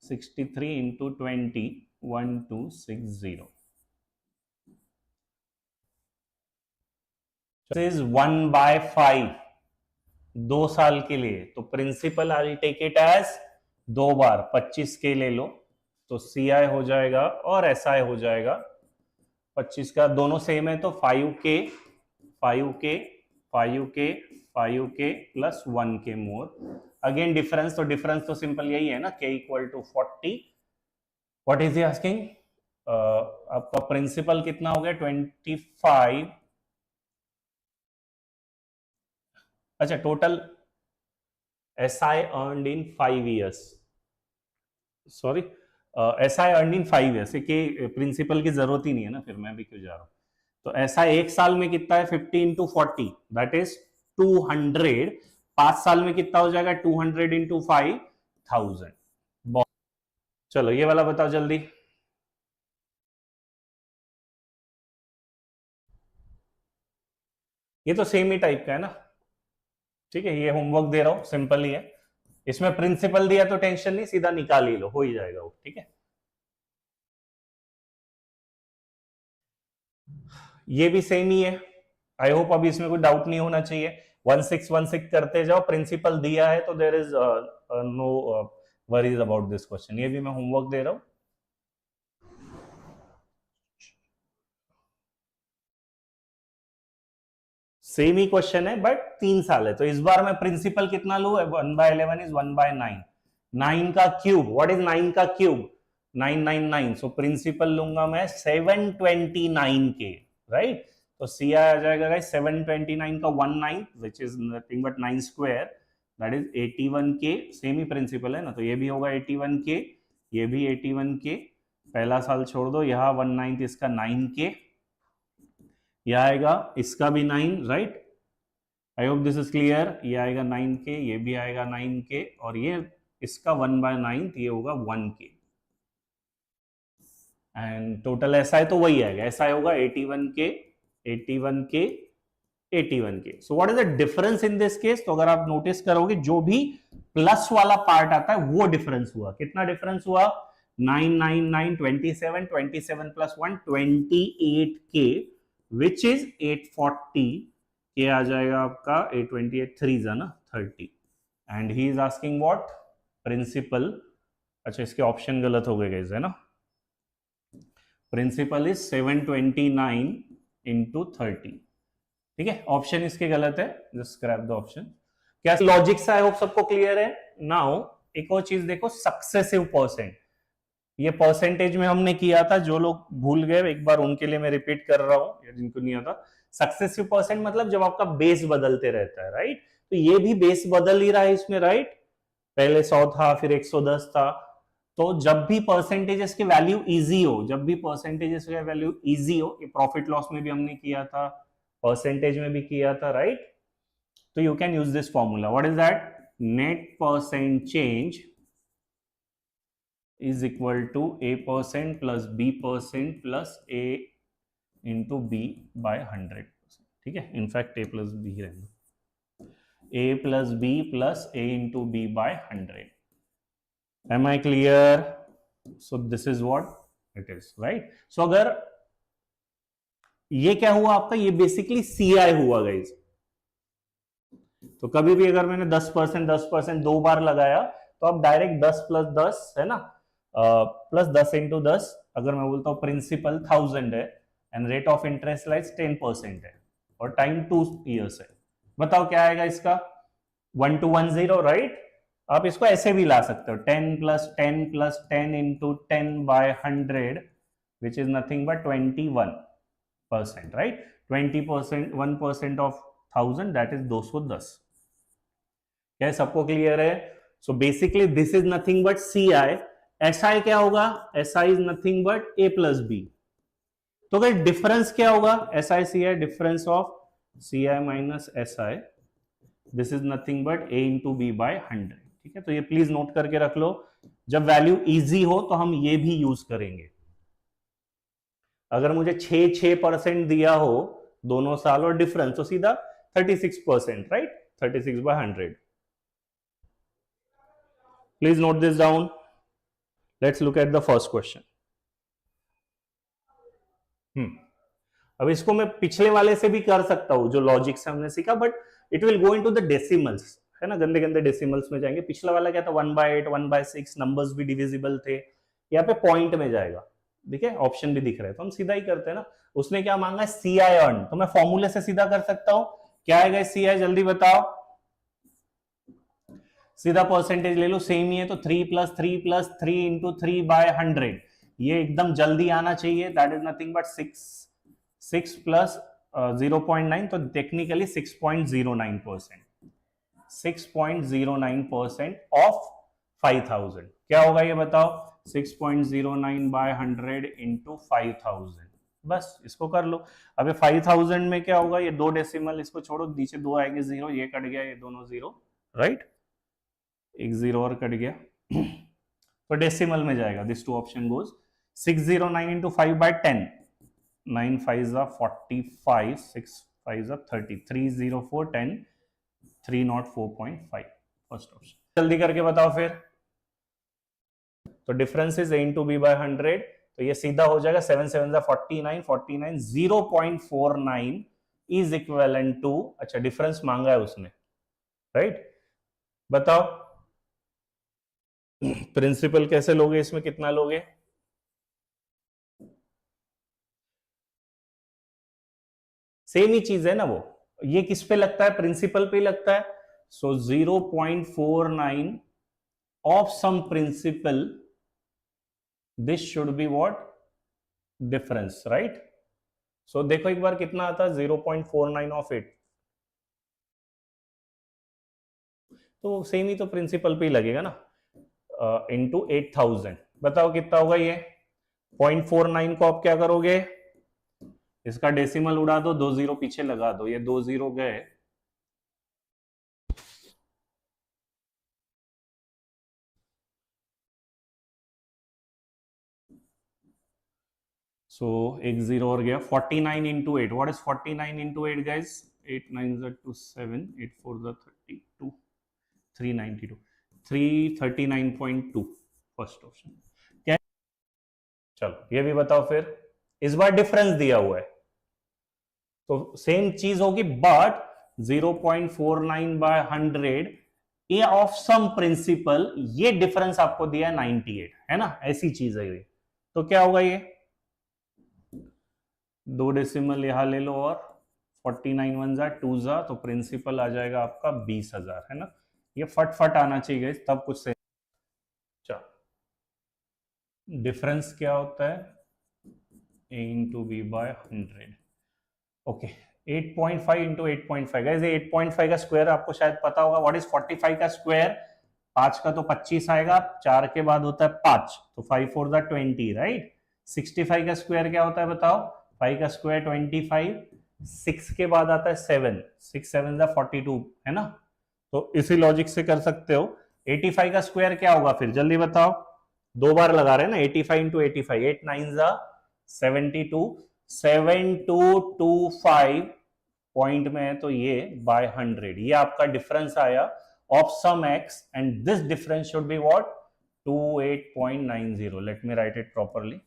63 into 20, 1260। This is 1/5, 2 साल के लिए। तो principal I take it as 2 बार 25k ले लो, तो CI हो जाएगा और SI हो जाएगा 25 का, दोनों सेम है तो 5k 5k 5k 5k plus 1k more. Again difference, तो डिफरेंस तो सिंपल यही है ना, k equal to 40। What is he asking? आपका प्रिंसिपल कितना हो गया? 25। अच्छा, total SI earned in 5 years, sorry SI earned in 5 years, के प्रिंसिपल की जरूरत ही नहीं है ना, फिर मैं भी क्यों जा रहा हूं। तो SI एक साल में कितना है? 50 into 40, दैट इज 200। 5 साल में कितना हो जाएगा? 200 into 5000। चलो ये वाला बताओ जल्दी। ये तो सेम ही टाइप का है ना, ठीक है। ये होमवर्क दे रहा हूं, सिंपल ही है। इसमें प्रिंसिपल दिया तो टेंशन नहीं, सीधा निकाल ही लो, हो ही जाएगा वो, ठीक है। ये भी सेम ही है। आई होप अभी इसमें कोई डाउट नहीं होना चाहिए। 1616 करते जाओ, प्रिंसिपल दिया है तो there is no worries about this question. ये भी मैं होमवर्क दे रहा हूं। सेम ही क्वेश्चन है बट 3 साल है, तो इस बार मैं प्रिंसिपल कितना लू? 1/11 इज 1/9। 9 का क्यूब, व्हाट इज 9 का क्यूब? 999। सो प्रिंसिपल लूंगा मैं 729k, राइट। तो सी आई आ जाएगा गाइस 729 का 1/9 which is nothing but 9 square, that is 81k। Same ही प्रिंसिपल है ना, तो ये भी होगा 81k, ये भी 81k। पहला साल छोड़ दो, यहाँ 1/9 इसका 9k, यह आएगा इसका भी 9, right. I hope this is clear. ये आएगा 9k, ये भी आएगा 9k, और ये इसका 1/9 ये होगा 1k। एंड टोटल एसआई तो वही आएगा, एसआई होगा 81k, 81k, 81k। So what is the difference in this case? तो अगर आप नोटिस करोगे जो भी प्लस वाला पार्ट आता है वो डिफरेंस हुआ। कितना डिफरेंस हुआ? 9 9 9 27, 27 प्लस 1 28k, विच इज 840 के आ जाएगा आपका 828 3 ना 30। And he is asking what? Principal. अच्छा, इसके ऑप्शन गलत हो गए गाइस, है ना। प्रिंसिपल इज 729 इंटू 30, ठीक है। ऑप्शन इसके गलत है, जस्ट स्क्रैप द ऑप्शन। क्या लॉजिक से आई होप सबको क्लियर है। नाउ एक और चीज देखो, सक्सेसिव परसेंट। ये परसेंटेज में हमने किया था, जो लोग भूल गए एक बार उनके लिए मैं रिपीट कर रहा हूं, जिनको नहीं आता। सक्सेसिव परसेंट मतलब जब आपका बेस बदलते रहता है, राइट। तो ये भी बेस बदल ही रहा है इसमें, राइट। पहले 100 था, फिर 110 था। तो जब भी परसेंटेजेस की वैल्यू इजी हो, जब भी परसेंटेजेस की वैल्यू इजी हो, ये प्रॉफिट लॉस में भी हमने किया था, परसेंटेज में भी किया था, राइट। तो you can use this formula. What is that? Net percent change is equal to a% plus b% plus a into b by 100%, ठीक है। इनफैक्ट a plus b ही रहना, a plus b plus a into b by 100। am I clear? so this is what it is, right? so अगर ये क्या हुआ आपका, ये basically CI हुआ गाइज। तो कभी भी अगर मैंने 10% दो बार लगाया तो आप डायरेक्ट 10 प्लस 10 है ना, प्लस 10 इंटू 10। अगर मैं बोलता हूँ प्रिंसिपल 1000 है and rate of interest like 10% है और टाइम 2 years है, बताओ क्या आएगा इसका? 1210, राइट। आप इसको ऐसे भी ला सकते हो, 10 plus 10 plus 10 into 10 by 100 which is nothing but 21%, right. 20%, 1% of 1000 that is 210। क्या सबको क्लियर है? So basically this is nothing but CI। SI क्या होगा? SI is nothing but A plus B। तो अगर डिफरेंस क्या होगा? SI CI, difference of CI minus SI, this is nothing but A into B by 100, ठीक है। तो ये प्लीज नोट करके रख लो, जब वैल्यू इजी हो तो हम ये भी यूज करेंगे। अगर मुझे 6% दिया हो दोनों साल और डिफरेंस, तो सीधा 36%, right. 36 by 100। Please note this down. Let's look at the first question. अब इसको मैं पिछले वाले से भी कर सकता हूं जो लॉजिक से हमने सीखा, but it will go into the decimals, है ना। गंदे गंदे डेसिमल्स में जाएंगे। पिछला वाला क्या था? 1/8, 1/6, नंबर्स भी डिविजिबल थे। यहाँ पे पॉइंट में जाएगा, देखिए ऑप्शन भी दिख रहे हैं, तो हम सीधा ही करते हैं ना। उसने क्या मांगा है? CI अर्न, तो मैं फॉर्मूले से सीधा कर सकता हूं। क्या आएगा CI? जल्दी बताओ। सीधा परसेंटेज ले लो, सेम ही है, तो 3 प्लस 3 प्लस 3 इंटू 3 बाय 100, ये एकदम जल्दी आना चाहिए। That is nothing but 6 plus 0.9, तो टेक्निकली 6.09%, 6.09% ऑफ 5000। क्या होगा ये बताओ? 6.09 बाय 100 इंटू 5000। बस इसको कर लो। अब 5000 में क्या होगा? ये दो डेसिमल, इसको छोड़ो, नीचे दो आएंगे जीरो, ये कट गया, ये दोनों जीरो, राइट। एक जीरो और कट गया, तो डेसिमल में जाएगा। This two option goes 609 into 5 by 10, 9 5 45, 6 5 30, 304 10, 304.5, first option. जल्दी करके बताओ फिर। तो difference is A into B by 100, तो ये सीधा हो जाएगा 7 7 49, 49 0.49 इज इक्विवेलेंट टू, अच्छा डिफरेंस मांगा है उसने, राइट। बताओ प्रिंसिपल कैसे लोगे, इसमें कितना लोगे? सेम ही चीज है ना वो। ये किस पे लगता है? प्रिंसिपल पे लगता है। So 0.49 of sum principal, this should be what? Difference, right. So देखो एक बार कितना आता है 0.49 ऑफ इट, तो सेम ही तो प्रिंसिपल पे ही लगेगा ना, इंटू 8000, बताओ कितना होगा ये 0.49 को आप क्या करोगे, इसका डेसिमल उड़ा दो, 2 जीरो पीछे लगा दो, ये 2 जीरो गए, सो एक जीरो और गया, 49 into 8, what is 49 into 8 guys, 8 9 to 7, 8 4 32, 392, 339.2 first option. क्या, चलो ये भी बताओ फिर, इस बार डिफरेंस दिया हुआ है तो सेम चीज होगी, but 0.49 by 100 a of sum principal, ये डिफरेंस आपको दिया है 98, है ना, ऐसी चीज है ये, तो क्या होगा ये, 2 डेसिमल यहां ले लो और 49 वन जा 2 जा, तो प्रिंसिपल आ जाएगा आपका 20,000, है ना, ये फटफट आना चाहिए तब कुछ से। डिफरेंस क्या होता है, a into B by 100, okay 8.5 into 8.5, guys ये 8.5 का स्क्वायर आपको शायद पता होगा, व्हाट इज 45 का स्क्वायर, 5 का तो 25 आएगा, 4 के बाद होता है 5, तो 5 4 द 20, राइट। 65 का स्क्वायर क्या होता है बताओ, 5 का स्क्वायर 25, 6 के बाद आता है 7, 6 7 द 42, है ना, तो इसी लॉजिक से कर सकते हो। 85 का स्क्वायर क्या होगा फिर जल्दी बताओ, 2 बार लगा रहे हैं ना, 85 इंटू 85, 8 9 द 72, 7225 पॉइंट में है, तो ये बाय 100, ये आपका डिफरेंस आया of sum x, and this difference should be what, 28.90, let me write it properly,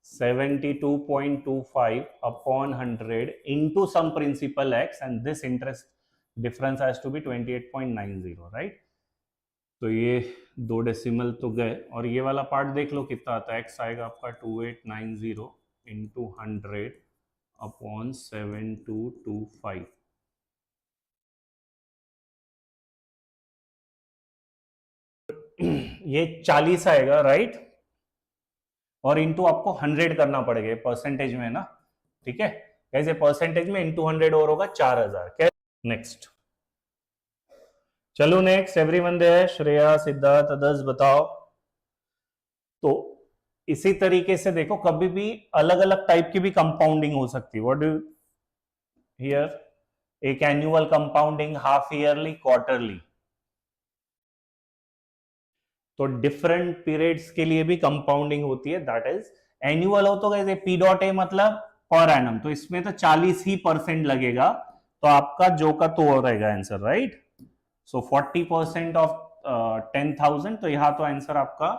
72.25 upon 100 into some principal x, and this interest difference has to be 28.90, right। तो ये 2 decimal तो गए, और ये वाला पार्ट देख लो कितना आता है, x आएगा आपका 2890 इंटू 100 अपॉन 7225, ये 40 आएगा, राइट, और इंटू आपको 100 करना पड़ेगा, परसेंटेज में है ना, ठीक है, कैसे परसेंटेज में इंटू 100 और होगा 4000, क्या, नेक्स्ट, चलो next, everyone there, Shreya Siddharth others बताओ। तो इसी तरीके से देखो, कभी भी अलग अलग टाइप की भी कंपाउंडिंग हो सकती है, व्हाट डू हियर, एक annual compounding, half yearly, quarterly, तो डिफरेंट पीरियड्स के लिए भी कंपाउंडिंग होती है, दैट इज एनुअल हो तो कैसे, पी डॉट ए मतलब पर एनम, तो इसमें तो 40% लगेगा, तो आपका जो का तो रहेगा आंसर, राइट, सो 40% ऑफ 10,000, तो यहां तो आंसर आपका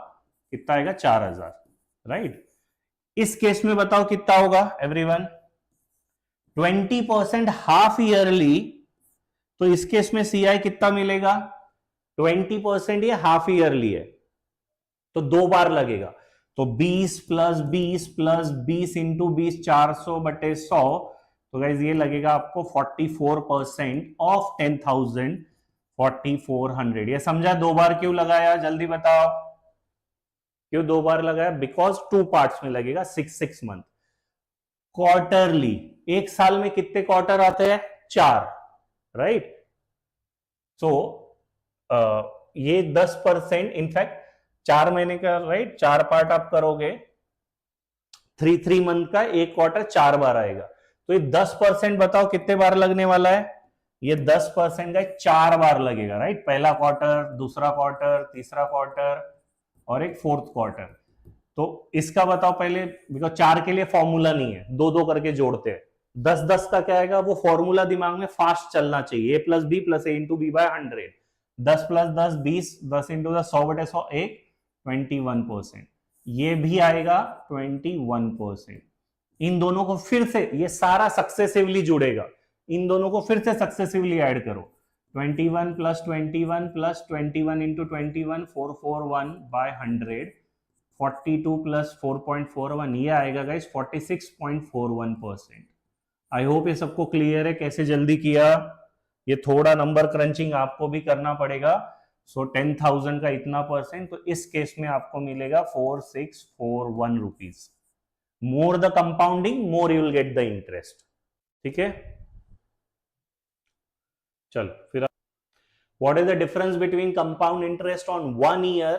कितना आएगा 4000, राइट। इस केस में बताओ कितना होगा एवरीवन, 20% हाफ ईयरली, तो इस केस में सीआई कितना मिलेगा, 20% ये हाफ ईयरली है, तो 2 बार लगेगा, तो 20 प्लस 20 प्लस 20 इंटू 20, 400 बटे 100, तो गाइज ये लगेगा आपको 44% ऑफ 10,000, 4400, ये समझा 2 बार क्यों लगाया, जल्दी बताओ क्यों 2 बार लगाया, बिकॉज 2 पार्ट्स में लगेगा, 6 मंथ। क्वार्टरली, एक साल में कितने क्वार्टर आते हैं, 4, राइट, सो ये 10%, इनफैक्ट 4 महीने का, राइट, 4 पार्ट आप करोगे, 3 मंथ का एक क्वार्टर 4 बार आएगा, तो ये 10% बताओ कितने बार लगने वाला है, ये 10% का 4 बार लगेगा, राइट, पहला क्वार्टर, दूसरा क्वार्टर, तीसरा क्वार्टर और एक फोर्थ क्वार्टर, तो इसका बताओ पहले, बिकॉज 4 के लिए फॉर्मूला नहीं है, 2 करके जोड़ते हैं, 10 का क्या आएगा, वो फॉर्मूला दिमाग में फास्ट चलना चाहिए, a plus B plus A into B by 100, 10 plus 10 20, 10 into 10 100 बटे 100 एक, 21%, ये भी आएगा 21%, इन दोनों को फिर से, ये सारा सक्सेसिवली जुड़ेगा, इन दोनों को फिर से सक्सेसिवली ऐड करो, 21 plus 21 plus 21 into 21, 441 by 100, 42 plus 4.41, ये आएगा गाइस 46.41%। आई होप ये सबको क्लियर है कैसे जल्दी किया, ये थोड़ा नंबर क्रंचिंग आपको भी करना पड़ेगा, सो 10,000 का इतना परसेंट, तो इस केस में आपको मिलेगा 4641 rupees, more the compounding more you will get the interest. ठीक है, चलो फिर what is the difference between compound interest on 1 year,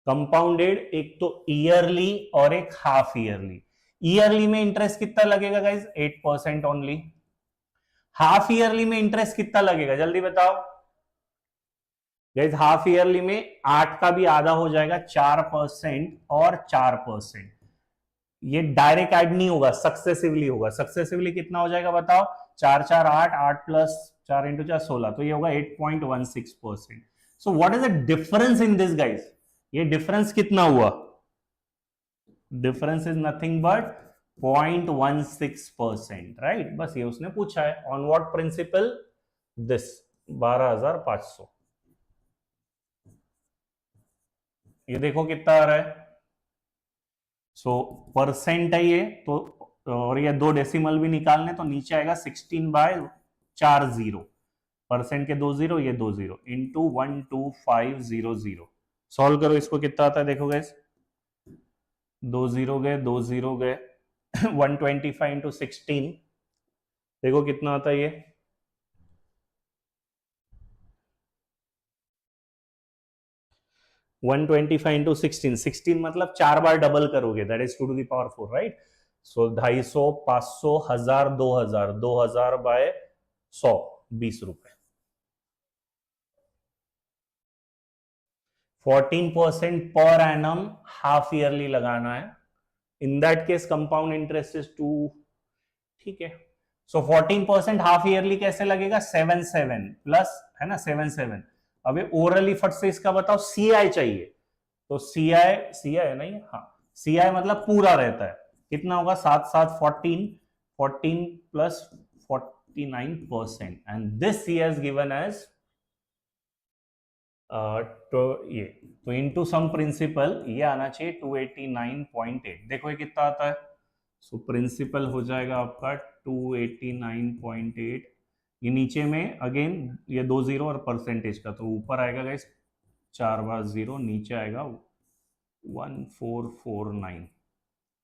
compounded एक तो ईयरली और एक हाफ ईयरली। ईयरली में इंटरेस्ट कितना लगेगा गाइज? 8% ओनली। हाफ ईयरली में इंटरेस्ट कितना लगेगा जल्दी बताओ गाइज? हाफ ईयरली में 8 का भी आधा हो जाएगा, 4% और 4%। ये डायरेक्ट ऐड नहीं होगा, सक्सेसिवली होगा। सक्सेसिवली कितना हो जाएगा बताओ? 4 4 8, 8 प्लस 4 इंटू 4 16, तो ये होगा 8.16%। So what is the difference in this guys? ये डिफरेंस कितना हुआ? Difference is nothing but 0.16%, right? बस ये उसने पूछा है। On what principal? दिस 12,500। ये देखो कितना आ रहा है। सो परसेंट है ये तो, और ये 2 डेसिमल भी निकालने तो नीचे आएगा 16/4 जीरो। परसेंट के 2 जीरो, ये 2 जीरो इंटू 12500। सॉल्व करो इसको, कितना आता है देखो गैस। 2 जीरो गए, 2 जीरो गए 125 इंटू 16, देखो कितना आता है ये। 125 इंटू 16, 16 मतलब 4 बार डबल करोगे, that is 2 to the power 4, right? So 250, 500, 1000, 2000, 2000 by 100, 20 रुपए। 14% पर एनम हाफ ईयरली लगाना है। In that case compound interest is 2। ठीक है, सो 14% हाफ ईयरली कैसे लगेगा? 7 प्लस है ना, 7। अभी ओरली फट से इसका बताओ, सीआई चाहिए तो सीआई है नहीं, हाँ सीआई मतलब पूरा रहता है। कितना होगा? 7 7 14, 14 plus 49%, and this C has given as तो ये तो इनटू सम प्रिंसिपल ये आना चाहिए 289.8। देखो ये कितना आता है। सो प्रिंसिपल हो जाएगा आपका 289.8। ये नीचे में अगेन ये 2 जीरो और परसेंटेज का, तो ऊपर आएगा गाइस 4 बार 0, नीचे आएगा 1449,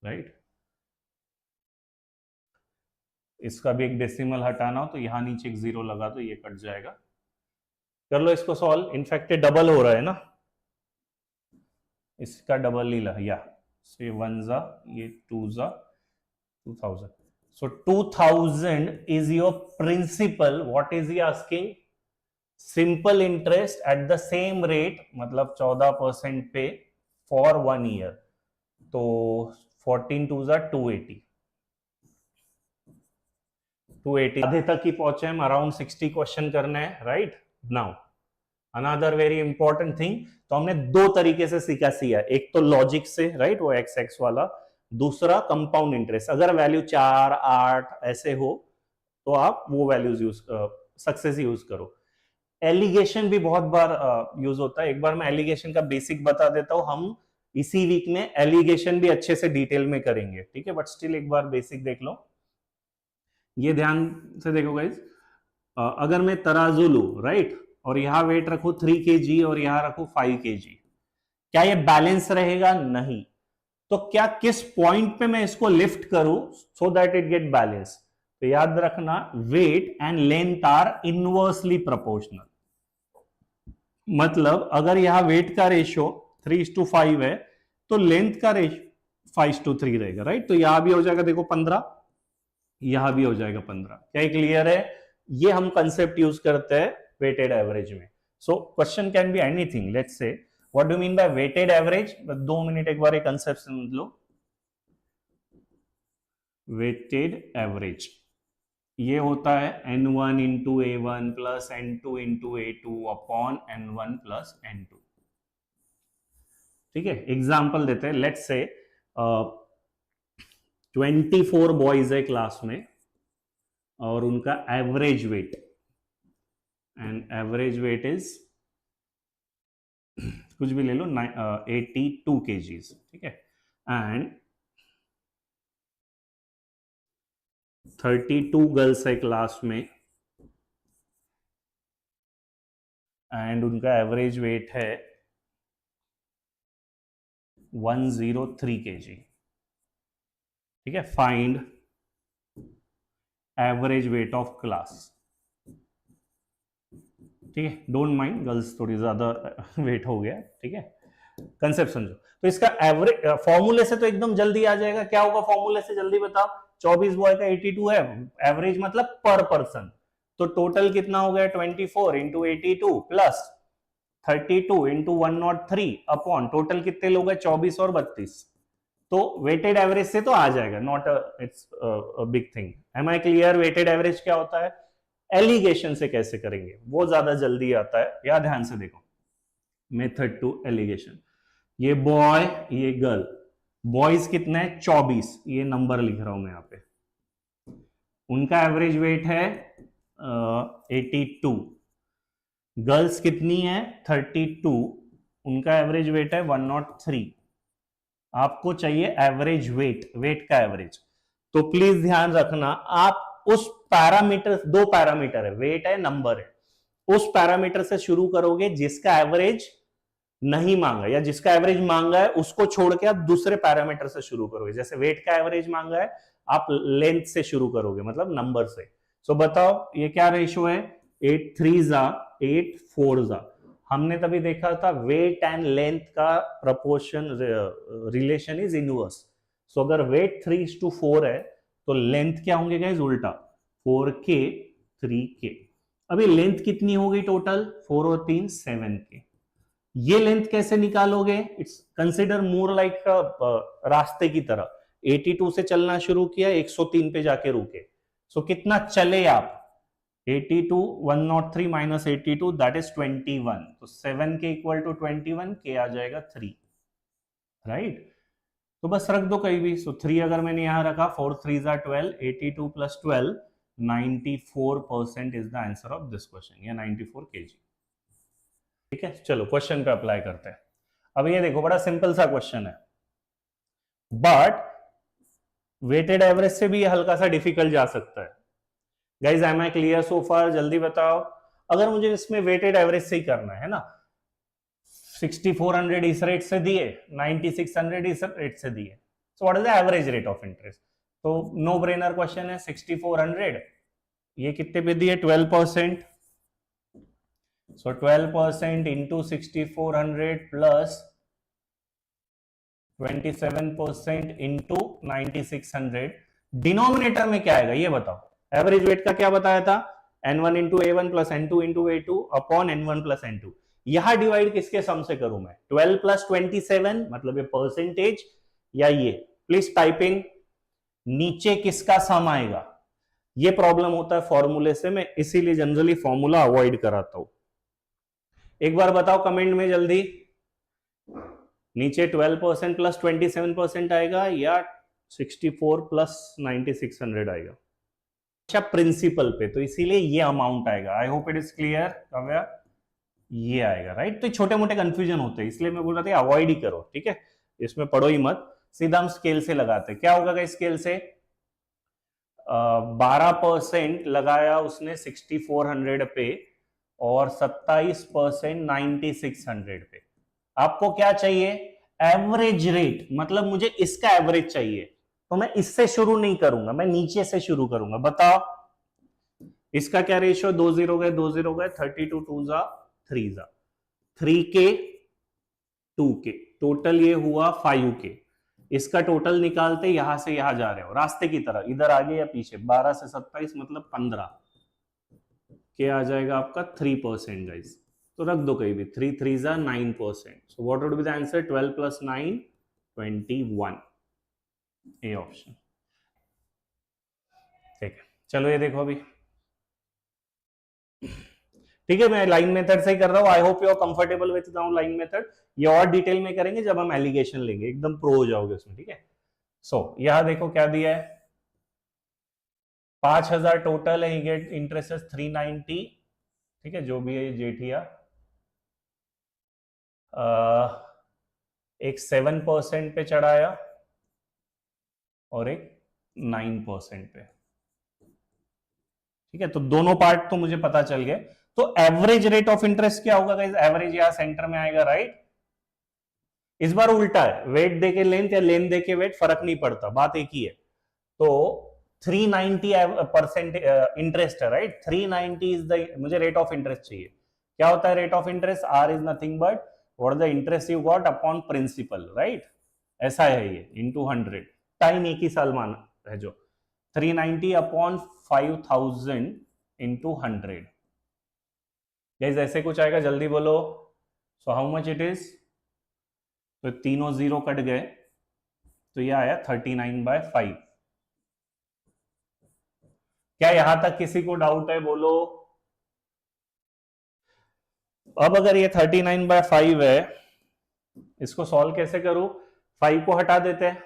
राइट? इसका भी एक डेसिमल हटाना हो तो यहां नीचे एक 0 लगा दो, ये कट जाएगा। कर लो इसको सॉल्व। इनफैक्ट ये डबल हो रहा है ना, इसका डबल ही लगा, या से 1 जा, ये 2 जा 2000। So 2000 is your principal. What is he asking? Simple interest at the same rate, मतलब 14% पे for 1 year. तो 14 2 जा 280, 280 आधे तक ही पहुंचे हम। अराउंड 60 क्वेश्चन करने हैं, right? Now another very important thing, तो हमने 2 तरीके से सीखा सिया। एक तो लॉजिक से, राइट, वो एक्स एक्स वाला। दूसरा कंपाउंड इंटरेस्ट। अगर वैल्यू 4 8 ऐसे हो तो आप वो वैल्यूज यूज सक्सेस यूज करो। एलिगेशन भी बहुत बार यूज होता है। एक बार मैं एलिगेशन का बेसिक बता देता हूं। हम इसी वीक में एलिगेशन भी अच्छे से डिटेल में करेंगे, ठीक है? बट स्टिल एक बार बेसिक देख लो। ये ध्यान से देखो गाइज, अगर मैं तराजू लू, राइट, और यहां वेट रखू 3 kg और यहां रखू 5 kg, क्या ये बैलेंस रहेगा? नहीं। तो क्या किस पॉइंट पे मैं इसको लिफ्ट करूं so that it get balance? तो याद रखना, weight and length are inversely proportional. मतलब अगर यहां वेट का रेशियो 3:5 है तो लेंथ का रेशियो 5:3 रहेगा, राइट? तो यहां भी हो जाएगा देखो 15, यहां भी हो जाएगा 15। क्या ये क्लियर है? ये हम कंसेप्ट यूज करते हैं वेटेड एवरेज में। So question can be anything. Let's say what do mean by weighted average? 2 minute एक बार ये कंसेप्ट समझ लो। वेटेड एवरेज ये होता है n1 into a1 plus n2 into a2 upon n1 plus n2। ठीक है, एग्जाम्पल देते हैं। लेट्स से 24 बॉयज है क्लास में और उनका average weight, and average weight is कुछ भी ले लो 82 kgs, ठीक है? एंड 32 गर्ल्स है क्लास में एंड उनका एवरेज वेट है 103 kg। ठीक है, find average weight of class, ठीक है, डोंट माइंड गर्ल्स, थोड़ी ज्यादा वेट हो गया, ठीक है, कंसेप्ट समझो। तो इसका एवरेज फॉर्मूले से तो एकदम जल्दी आ जाएगा, क्या होगा फॉर्मूले से जल्दी बताओ, 24 बॉय का 82 है, एवरेज मतलब पर पर्सन, तो टोटल कितना हो गया 24 into 82 plus 32 into 103 upon total कितने लोग हैं 24 और 32, तो वेटेड एवरेज से तो आ जाएगा, not it's big thing. Am I clear? Weighted average क्या होता है, एलिगेशन से कैसे करेंगे वो ज्यादा जल्दी आता है, या ध्यान से देखो, मेथड टू एलिगेशन, ये बॉय ये गर्ल, बॉयज कितने हैं 24, ये नंबर लिख रहा हूं मैं यहां पे, उनका एवरेज वेट है 82, गर्ल्स कितनी है 32, उनका एवरेज वेट है 103, आपको चाहिए एवरेज वेट, वेट का एवरेज, तो प्लीज ध्यान रखना आप उस पैरामीटर, दो पैरामीटर है, वेट है नंबर है, उस पैरामीटर से शुरू करोगे जिसका एवरेज नहीं मांगा, या जिसका एवरेज मांगा है उसको छोड़ के आप दूसरे पैरामीटर से शुरू करोगे, जैसे वेट का एवरेज मांगा है आप लेंथ से शुरू करोगे, मतलब नंबर से। सो बताओ ये क्या रेशियो है, 8 3 8 4, हमने तभी देखा था वेट एंड लेंथ का प्रपोर्शन रिलेशन इज इनवर्स, सो अगर वेट 3:4 है तो लेंथ क्या होंगे गाइस उल्टा, 4k 3k। अभी लेंथ कितनी होगी टोटल, 4 और 3 7k, ये लेंथ कैसे निकालोगे, इट्स कंसिडर मोर लाइक रास्ते की तरह, 82 से चलना शुरू किया 103 पे जाके रुके, सो कितना चले आप, 82 103 माइनस 82 दैट इज 21, तो 7 के इक्वल टू 21 के आ जाएगा 3, राइट, तो बस रख दो कहीं भी, सो 3 अगर मैंने यहां रखा 4 3 12, 82 plus 12 94% is the answer of this question, या 94 kg, ठीक है। चलो क्वेश्चन पे अप्लाई करते हैं। अब ये देखो बड़ा सिंपल सा क्वेश्चन है, बट वेटेड एवरेज से भी हल्का सा डिफिकल्ट जा सकता है। Guys am I clear so far? जल्दी बताओ, अगर मुझे इसमें वेटेड एवरेज से ही करना है ना, 6400 इस रेट से दिए, 9600 इस रेट से दिए, सो what is the average rate of interest, तो नो ब्रेनर क्वेश्चन है, 6400 ये कितने पे दिए 12%, so 12% into 6400 plus 27% into 9600, denominator में क्या आएगा ये बताओ, एवरेज वेट का क्या बताया था, n1 into a1 plus n2 into a2 upon n1 plus n2, यहां डिवाइड किसके सम से करूं मैं, 12 plus 27 मतलब ये परसेंटेज, या ये, प्लीज टाइपिंग, नीचे किसका सम आएगा, ये प्रॉब्लम होता है फॉर्मूले से, मैं इसीलिए जनरली फॉर्मूला अवॉइड कराता हूं। एक बार बताओ कमेंट में जल्दी, नीचे 12% प्लस 27% आएगा या 64 प्लस 9600 आएगा, अच्छा प्रिंसिपल पे, तो इसीलिए ये अमाउंट आएगा। I hope it is clear Kavya, ये आएगा राइट। तो छोटे मोटे कंफ्यूजन होते हैं, इसलिए मैं बोल रहा था अवॉइड ही करो, ठीक है, इसमें पढ़ो ही मत, सीधा हम स्केल से लगाते हैं। क्या होगा स्केल से, 12% लगाया उसने 6400 पे और 27% 9600 पे। आपको क्या चाहिए, एवरेज रेट, मतलब मुझे इसका एवरेज चाहिए, तो मैं इससे शुरू नहीं करूंगा, मैं नीचे से शुरू करूंगा। बताओ इसका क्या रेशियो, 2 0 गए 2 0 गए, 32 2 जा 3 जा, 3k 2k, टोटल ये हुआ 5k। इसका टोटल निकालते यहां से यहां जा रहे हो रास्ते की तरह, इधर आगे या पीछे, 12 से 27 मतलब 15 के आ जाएगा आपका 3% गाइस, तो रख दो कहीं भी, 3 3 जा 9%, so what would be the answer, 12 plus 9 21, A option, ठीक है। चलो ये देखो अभी, ठीक है, मैं लाइन मेथड से ही कर रहा हूं, I hope you are comfortable with line method, ये और डिटेल में करेंगे जब हम एलिगेशन लेंगे, एकदम प्रो हो जाओगे उसमें, ठीक है। सो यहां देखो क्या दिया है, 5000 टोटल है, गेट इंटरेस्ट 390, ठीक है, जो भी है जेठिया, एक 7% पे चढ़ाया और एक 9% पे, ठीक है, तो दोनों पार्ट तो मुझे पता चल गए। तो एवरेज रेट ऑफ इंटरेस्ट क्या होगा गाइस, एवरेज यहां सेंटर में आएगा राइट। इस बार उल्टा है, वेट देके लेंथ या लेंथ देके वेट फर्क नहीं पड़ता, बात एक ही है। तो 390% इंटरेस्ट है, राइट? 390 इज द, मुझे रेट ऑफ इंटरेस्ट चाहिए। क्या होता है rate of interest? R is nothing but what the interest you got upon principal, right? ऐसा है ये, इंटू 100, टाइम एक ही साल माना है जो 390 अपॉन 5000 इंटू 100। गाइस ऐसे कुछ आएगा, जल्दी बोलो। So how much it is? तो तीनों जीरो कट गए, तो ये आया 39/5। क्या यहां तक किसी को डाउट है? बोलो। अब अगर ये 39/5 है, इसको सॉल्व कैसे करूं? 5 को हटा देते हैं,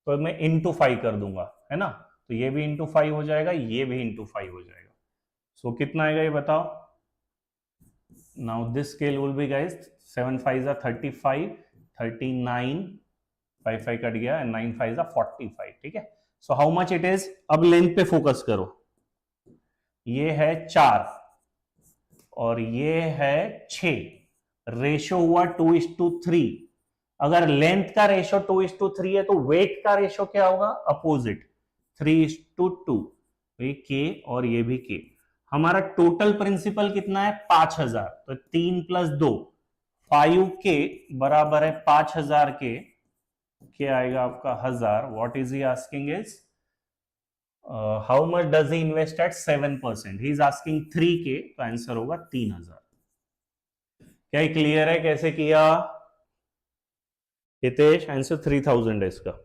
तो मैं इंटू 5 कर दूंगा, है ना? तो ये भी इंटू 5 हो जाएगा, ये भी इंटू 5 हो जाएगा। सो कितना आएगा ये बताओ? Now this scale will be guys 7 5 35, 39, 5 5 cut गया, एंड 9 5 45, ठीक है? So how much it is? अब लेंथ पे फोकस करो। ये है 4 और ये है 6, रेशो हुआ 2:3। अगर लेंथ का रेशो 2:3 है तो वेट का रेशो क्या होगा? अपोजिट, 3:2। ये के और ये भी के। हमारा टोटल प्रिंसिपल कितना है? 5000। तो 3 + 2 5K बराबर है 5000 के। क्या आएगा आपका? 1000। What is he asking is how much does he invest eight 7%? He is asking 3K, तो आंसर होगा 3000। क्या क्लियर है कैसे किया? हितेश, आंसर 3000 है इसका।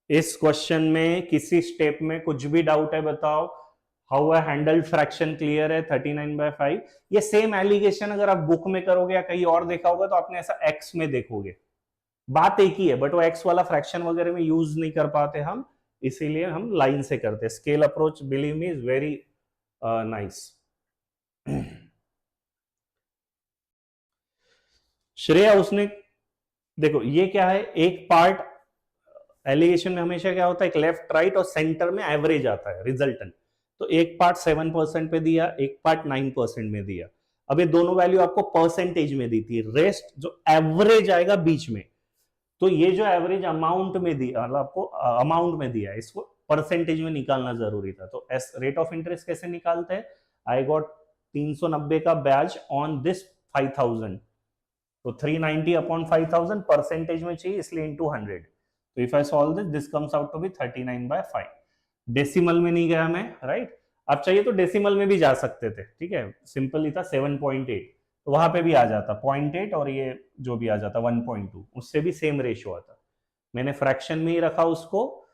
इस क्वेश्चन में किसी स्टेप में कुछ भी डाउट है बताओ? हाउ है हैंडल्ड फ्रैक्शन क्लियर है? 39/5। ये सेम एलिगेशन अगर आप बुक में करोगे या कहीं और देखा होगा तो आपने ऐसा एक्स में देखोगे। बात एक ही है, बट वो एक्स वाला फ्रैक्शन वगैरह में यूज नहीं कर पाते हम, इसीलिए हम लाइन से करते हैं। Scale approach believe me is very nice. Shreya, उसने देखो ये क्या है, एक पार्ट एलिगेशन में हमेशा क्या होता है, एक लेफ्ट राइट और सेंटर में एवरेज आता है रिजल्टेंट। तो एक पार्ट 7% पे दिया, एक पार्ट 9% में दिया। अब ये दोनों वैल्यू आपको परसेंटेज में दी थी, रेस्ट जो एवरेज आएगा बीच में। तो ये जो एवरेज अमाउंट में दिया, मतलब आपको अमाउंट में दिया, इसको परसेंटेज में निकालना जरूरी था। तो एस रेट ऑफ इंटरेस्ट कैसे निकालते हैं? आई गॉट 390 का ब्याज ऑन दिस 5000, तो 390 अपॉन 5000 परसेंटेज में चाहिए, इसलिए इंटू 100। तो if I solve this comes out to be 39/5। Decimal में नहीं गया मैं, राइट? आप चाहिए तो डेसिमल में भी जा सकते थे, ठीक है? सिंपल ही था 7.8, तो वहां पे भी आ जाता 0.8, और ये जो भी आ जाता 1.2, उससे भी सेम रेशियो आता। मैंने फ्रैक्शन में ही रखा उसको,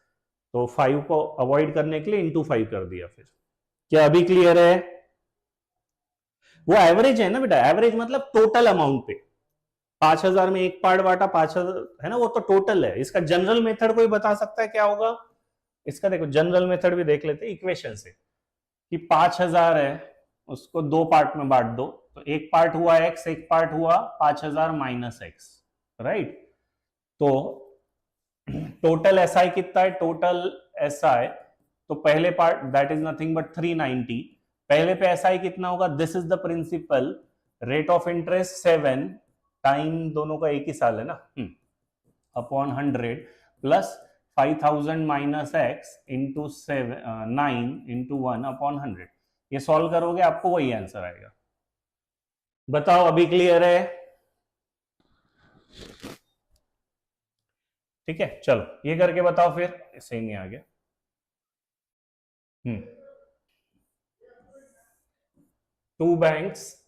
तो 5 को अवॉइड करने के लिए इंटू 5 कर दिया। फिर क्या अभी क्लियर है? वो एवरेज है ना बेटा, एवरेज मतलब टोटल अमाउंट पे 5000 में एक पार्ट बांटा 5000, है ना? वो तो टोटल है। इसका जनरल मेथड कोई बता सकता है क्या होगा इसका? देखो जनरल मेथड भी देख लेते इक्वेशन से, कि 5000 है, उसको दो पार्ट में बांट दो, तो एक पार्ट हुआ x, एक पार्ट हुआ 5000 माइनस x, राइट? तो टोटल SI कितना है? टोटल SI, तो पहले part that is nothing but 390, पहले पे SI कितना होगा? This is the principal, rate of interest 7, time दोनों का एक ही साल है ना, upon 100 plus 5000 minus x into 9 into 1 upon 100। ये सॉल्व करोगे आपको वही आंसर आएगा। बताओ अभी क्लियर है? ठीक है, चलो ये करके बताओ फिर। सही नहीं आ गया। टू बैंक्स,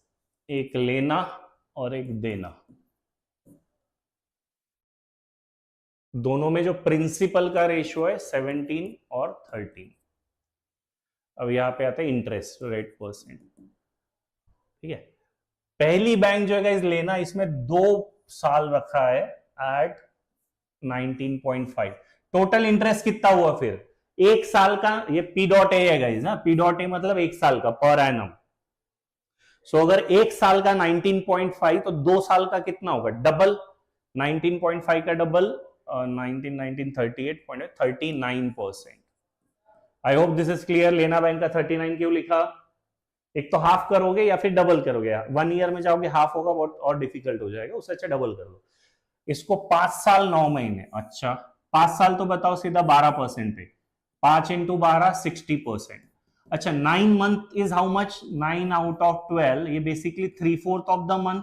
एक लेना और एक देना, दोनों में जो प्रिंसिपल का रेशियो है 17 और 13। अब यहां पे आता है इंटरेस्ट रेट परसेंट, ठीक है? पहली बैंक जो है लेना, इसमें 2 साल रखा है एट 19.5। टोटल इंटरेस्ट कितना हुआ फिर? एक साल का, ये पी डॉट ए है गाइस ना, पी डॉट ए मतलब एक साल का पर एनम। सो अगर एक साल का 19.5 तो 2 साल का कितना होगा? डबल, 19.5 का double 39%। I hope this is clear. लेना बैंक का 39 क्यों लिखा? एक तो हाफ करोगे या फिर डबल करोगे, 1 ईयर में जाओगे हाफ होगा, बहुत और डिफिकल्ट हो जाएगा, उससे अच्छा डबल कर लो। इसको 5 साल 9 महीने, अच्छा 5 साल तो बताओ सीधा 12% पे, 5 इंटू 12 60%। अच्छा 9 month is how much, 9 out of 12, ये basically 3/4 of the month,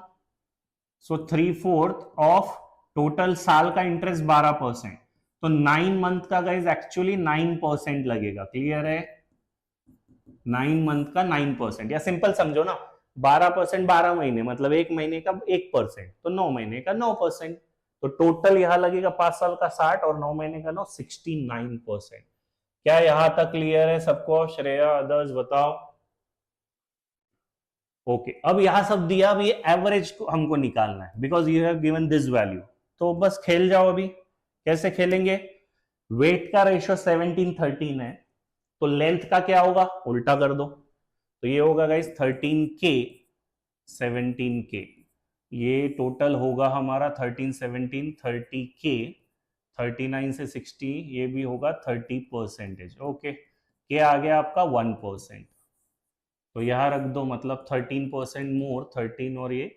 so 3/4 of total साल का इंटरेस्ट 12%, तो 9 मंथ का गाइज एक्चुअली 9% लगेगा। क्लियर है? 9 मंथ का 9%, या सिंपल समझो ना, 12% 12 महीने मतलब एक महीने का 1%, तो 9 महीने का 9%, तो टोटल यहां लगेगा 5 साल का 60 और 9 महीने का 69%। क्या यहां तक क्लियर है सबको? श्रेया, अदर्स बताओ। ओके अब यहां सब दिया, अब ये एवरेज को हमको निकालना है, because you have given this value, तो बस खेल जाओ। अभी कैसे खेलेंगे? वेट का रेशियो 17-13 है, तो लेंथ का क्या होगा? उल्टा कर दो, तो ये होगा गाइस 13K 17K, ये टोटल होगा हमारा 13 17 30K, 39 से 60 ये भी होगा 30%। ओके क्या आ गया आपका 1%, तो यहां रख दो, मतलब 13% मोर 13 और ये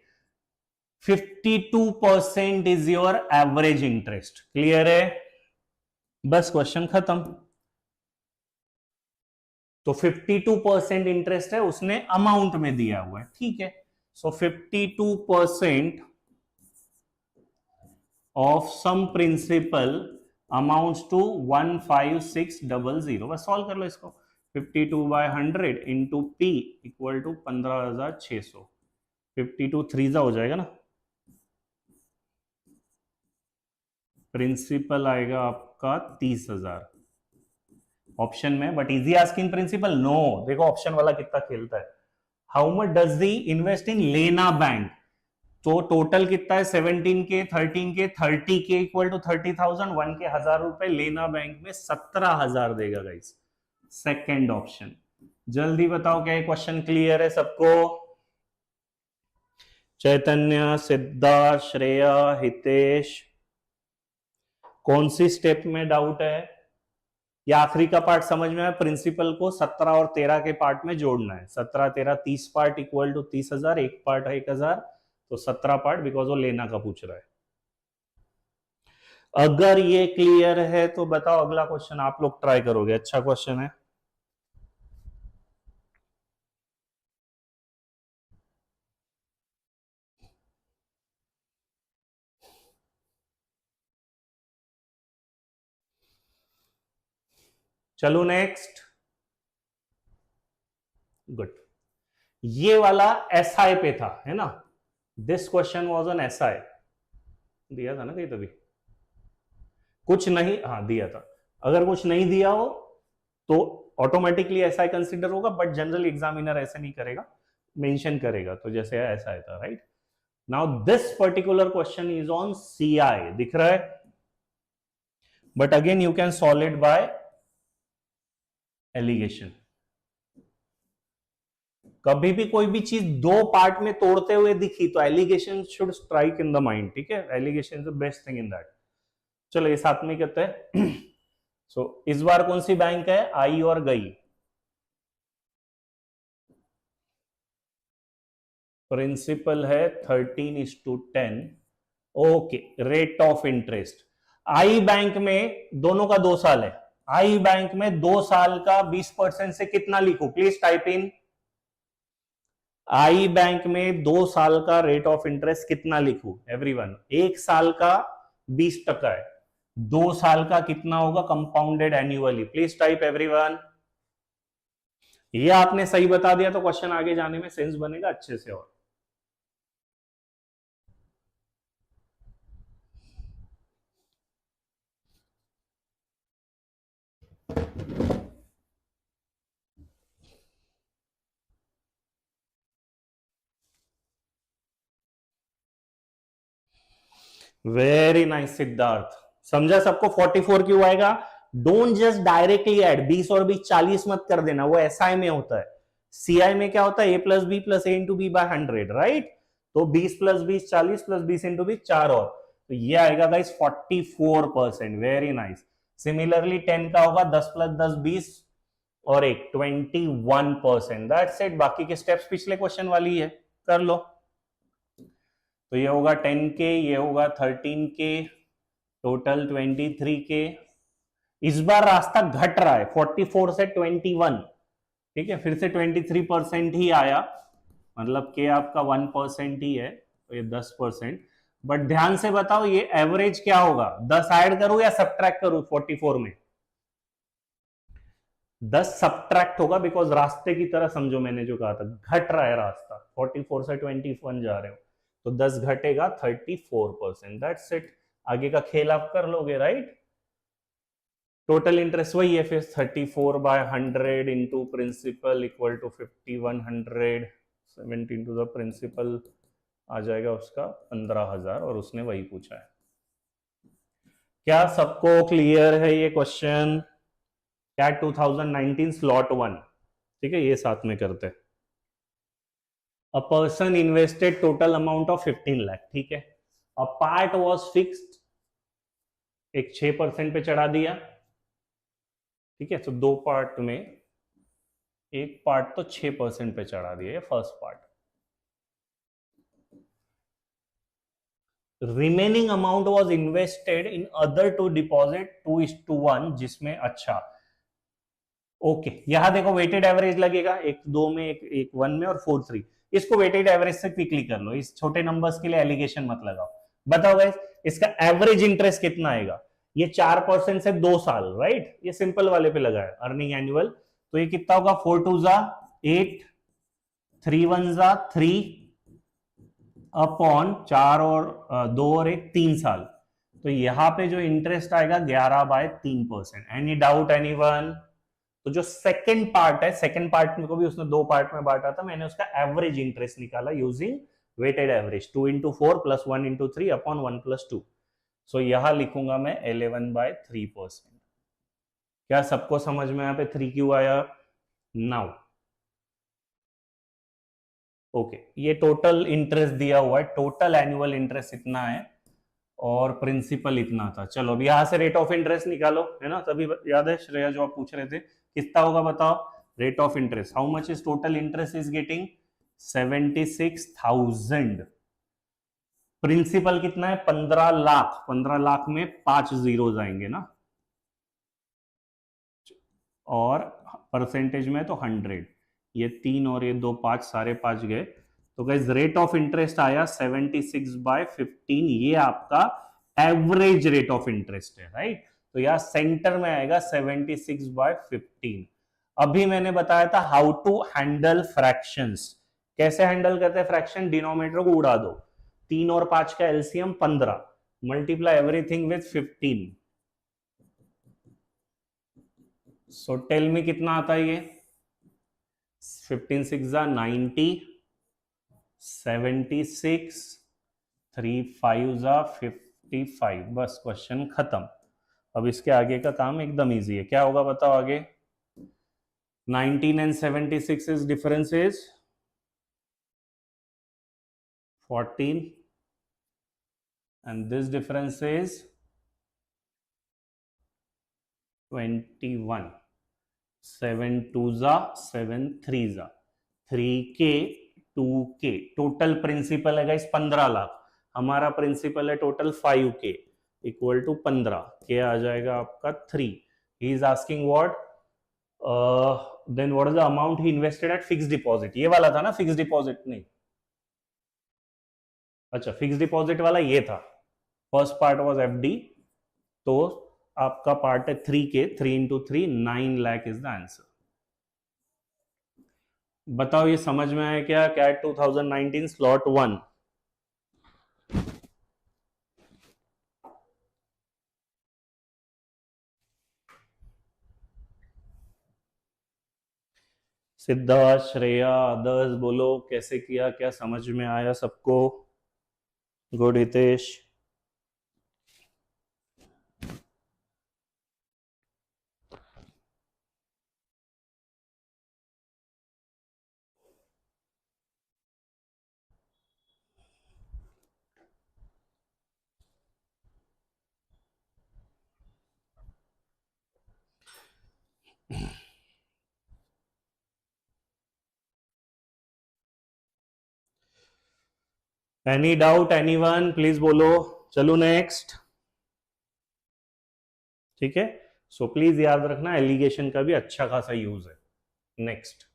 52% is your average interest. Clear है? बस क्वेश्चन खत्म। तो 52% इंटरेस्ट है, उसने अमाउंट में दिया हुआ है, ठीक है। So 52% of sum principal amounts to 15600, बस सॉल्व कर लो इसको। 52/100 इंटू पी इक्वल टू 15,600, 52 3 हो जाएगा ना, प्रिंसिपल आएगा आपका 30,000 ऑप्शन में, but easy asking principal no. देखो ऑप्शन वाला कितना खेलता है। How much does the invest in लेना बैंक, तो टोटल कितना है 17K 13K 30K equal to 30,000, 1 के 1000 रुपए, लेना बैंक में 17,000 देगा गाइस। Second option. जल्दी बताओ क्या क्वेश्चन क्लियर है सबको? चैतन्य, सिद्धार्थ, श्रेया, हितेश, कौन सी स्टेप में डाउट है? या आखिरी का पार्ट समझ में आया? प्रिंसिपल को 17 और 13 के पार्ट में जोड़ना है, 17 13 30 पार्ट इक्वल टू 30,000, एक पार्ट है 1,000, तो 17 पार्ट, बिकॉज वो लेना का पूछ रहा है। अगर ये क्लियर है तो बताओ अगला क्वेश्चन आप लोग ट्राई करोगे, अच्छा क्वेश्चन है। चलो नेक्स्ट। गुड, ये वाला एसआई पे था, है ना? This question was an SI, दिया था ना कहीं तभी? कुछ नहीं, हाँ दिया था। अगर कुछ नहीं दिया हो तो ऑटोमेटिकली एसआई कंसीडर होगा, बट जनरल एग्जामिनर ऐसे नहीं करेगा, मेंशन करेगा, तो जैसे ऐसा है था, right? Now this particular question is on CI, दिख रहा है? But again you can solve it by alligation. कभी भी कोई भी चीज दो पार्ट में तोड़ते हुए दिखी तो alligation should strike in the mind, ठीक है? Alligation is the best thing in that. चलो ये साथ में कहते हैं। सो इस बार कौन सी बैंक है? आई और गई। प्रिंसिपल है 13:10। Okay, rate of interest I bank में दोनों का 2 साल है। आई बैंक में 2 साल का 20% से कितना लिखूं? Please type in. I bank में 2 साल का रेट ऑफ इंटरेस्ट कितना लिखूं? एवरीवन, 1 साल का 20% है, 2 साल का कितना होगा compounded annually? Please type everyone. ये आपने सही बता दिया तो क्वेश्चन आगे जाने में सेंस बनेगा अच्छे से। और वेरी नाइस सिद्धार्थ, समझा सबको? 44 क्यों आएगा? डोंट जस्ट डायरेक्टली ऐड 20 और 20 40 मत कर देना, वो एसआई में होता है। सीआई में क्या होता है? a plus B plus A into B by 100, right? तो 20 प्लस 20 40 प्लस 20 इंटू 20 4 और, तो ये आएगा गाइस 44%। Very nice. सिमिलरली 10 का होगा 10 प्लस 10 20 और एक 21%। That's it. बाकी के स्टेप्स पिछले क्वेश्चन वाली है, कर लो। तो ये होगा 10K, ये होगा 13K, टोटल 23K। इस बार रास्ता घट रहा है 44 से 21, ठीक है, फिर से 23% ही आया, मतलब के आपका 1% ही है, तो ये 10%। बट ध्यान से बताओ ये एवरेज क्या होगा, 10 ऐड करूं या सब्ट्रैक्ट करूं 44 में? 10 सब्ट्रैक्ट होगा, बिकॉज रास्ते की तरह समझो, मैंने जो कहा था घट रहा है रास्ता, 44 से 21 जा रहे हो, तो 10 घटेगा 34%। दैट्स इट, आगे का खेल आप कर लोगे, राइट। टोटल इंटरेस्ट वही है फिर, 34/100 into principal equal to 5100, 70 into the principal आ जाएगा उसका 15,000, और उसने वही पूछा है। क्या सबको क्लियर है ये क्वेश्चन? कैट 2019 स्लॉट 1, ठीक है, ये साथ में करते हैं। A person invested total amount of 15 lakh, ठीक है, अ पार्ट वॉज फिक्स्ड, एक 6% पे चढ़ा दिया, ठीक है, तो दो पार्ट में एक पार्ट तो 6% पे चढ़ा दिया, first part. Remaining amount was invested in other two deposit 2:1, जिसमें अच्छा ओके यहां देखो वेटेड एवरेज लगेगा, एक 2 में, एक 1 में, और 4 3। इसको वेटेड एवरेज से क्विकली कर लो, इस छोटे नंबर्स के लिए एलिगेशन मत लगाओ। बताओ गाइस इसका एवरेज इंटरेस्ट कितना आएगा? ये 4% से 2 साल, राइट, ये सिंपल वाले पे लगा है अर्निंग एनुअल, तो ये कितना होगा? 4 2 जा 8, 3 1 जा 3 अपॉन 4 और 2 और 1 3 साल, तो यहां पे जो इंटरेस्ट आएगा 11/3%। Any doubt anyone? तो जो सेकंड पार्ट है, सेकंड पार्ट में को भी उसने दो पार्ट में बांटा था, मैंने उसका एवरेज इंटरेस्ट निकाला यूजिंग वेटेड एवरेज, 2 × 4 + 1 × 3 अपॉन 1 + 2। सो यहां लिखूंगा मैं 11/3%। क्या सबको समझ में यहाँ पे 3 क्यों आया? नाउ ओके, ये टोटल इंटरेस्ट दिया हुआ है, टोटल एनुअल इंटरेस्ट इतना है और प्रिंसिपल इतना था। चलो अब यहां से रेट ऑफ इंटरेस्ट निकालो, है ना, तभी याद है श्रेया जो आप पूछ रहे थे, कितना होगा बताओ? Rate of interest, how much is total interest is getting? 76,000। Principal कितना है? 15 लाख। 15 लाख में 5 जीरोज आएंगे ना, और परसेंटेज में तो 100, ये 3 और ये 2 5, सारे 5 गए, तो गाइस रेट ऑफ इंटरेस्ट आया 76/15, ये आपका एवरेज रेट ऑफ इंटरेस्ट है, राइट। तो यहां सेंटर में आएगा 76/15। अभी मैंने बताया था हाउ टू हैंडल फ्रैक्शंस, कैसे हैंडल करते हैं फ्रैक्शन? डिनोमिनेटर को उड़ा दो, 3 और 5 का LCM 15, multiply everything with 15। So tell में कितना आता है ये? 15 6 90, 76, 3 5 55, बस क्वेश्चन खत्म। अब इसके आगे का काम एकदम इजी है, क्या होगा बताओ आगे? 19 and 76 is difference is 14, and this difference is 21। 7 2 जा 7 3 जा 3K 2K, टोटल प्रिंसिपल है गाइस 15 लाख, हमारा प्रिंसिपल है टोटल 5K इक्वल टू 15, के आ जाएगा आपका 3। He is asking what, then what is the amount he invested at fix deposit, ये वाला था ना फिक्स डिपॉजिट? नहीं, अच्छा फिक्स डिपॉजिट वाला ये था, फर्स्ट पार्ट वाज एफडी, तो आपका पार्ट है 3K, 3 × 3 9 lakh is the answer. बताओ ये समझ में आया क्या? CAT 2019 slot 1। Siddharth, Shreya, others बोलो कैसे किया, क्या समझ में आया सबको? Good Hitesh. Any doubt anyone, please बोलो। चलो नेक्स्ट। ठीक है, सो प्लीज याद रखना एलिगेशन का भी अच्छा खासा यूज है। नेक्स्ट,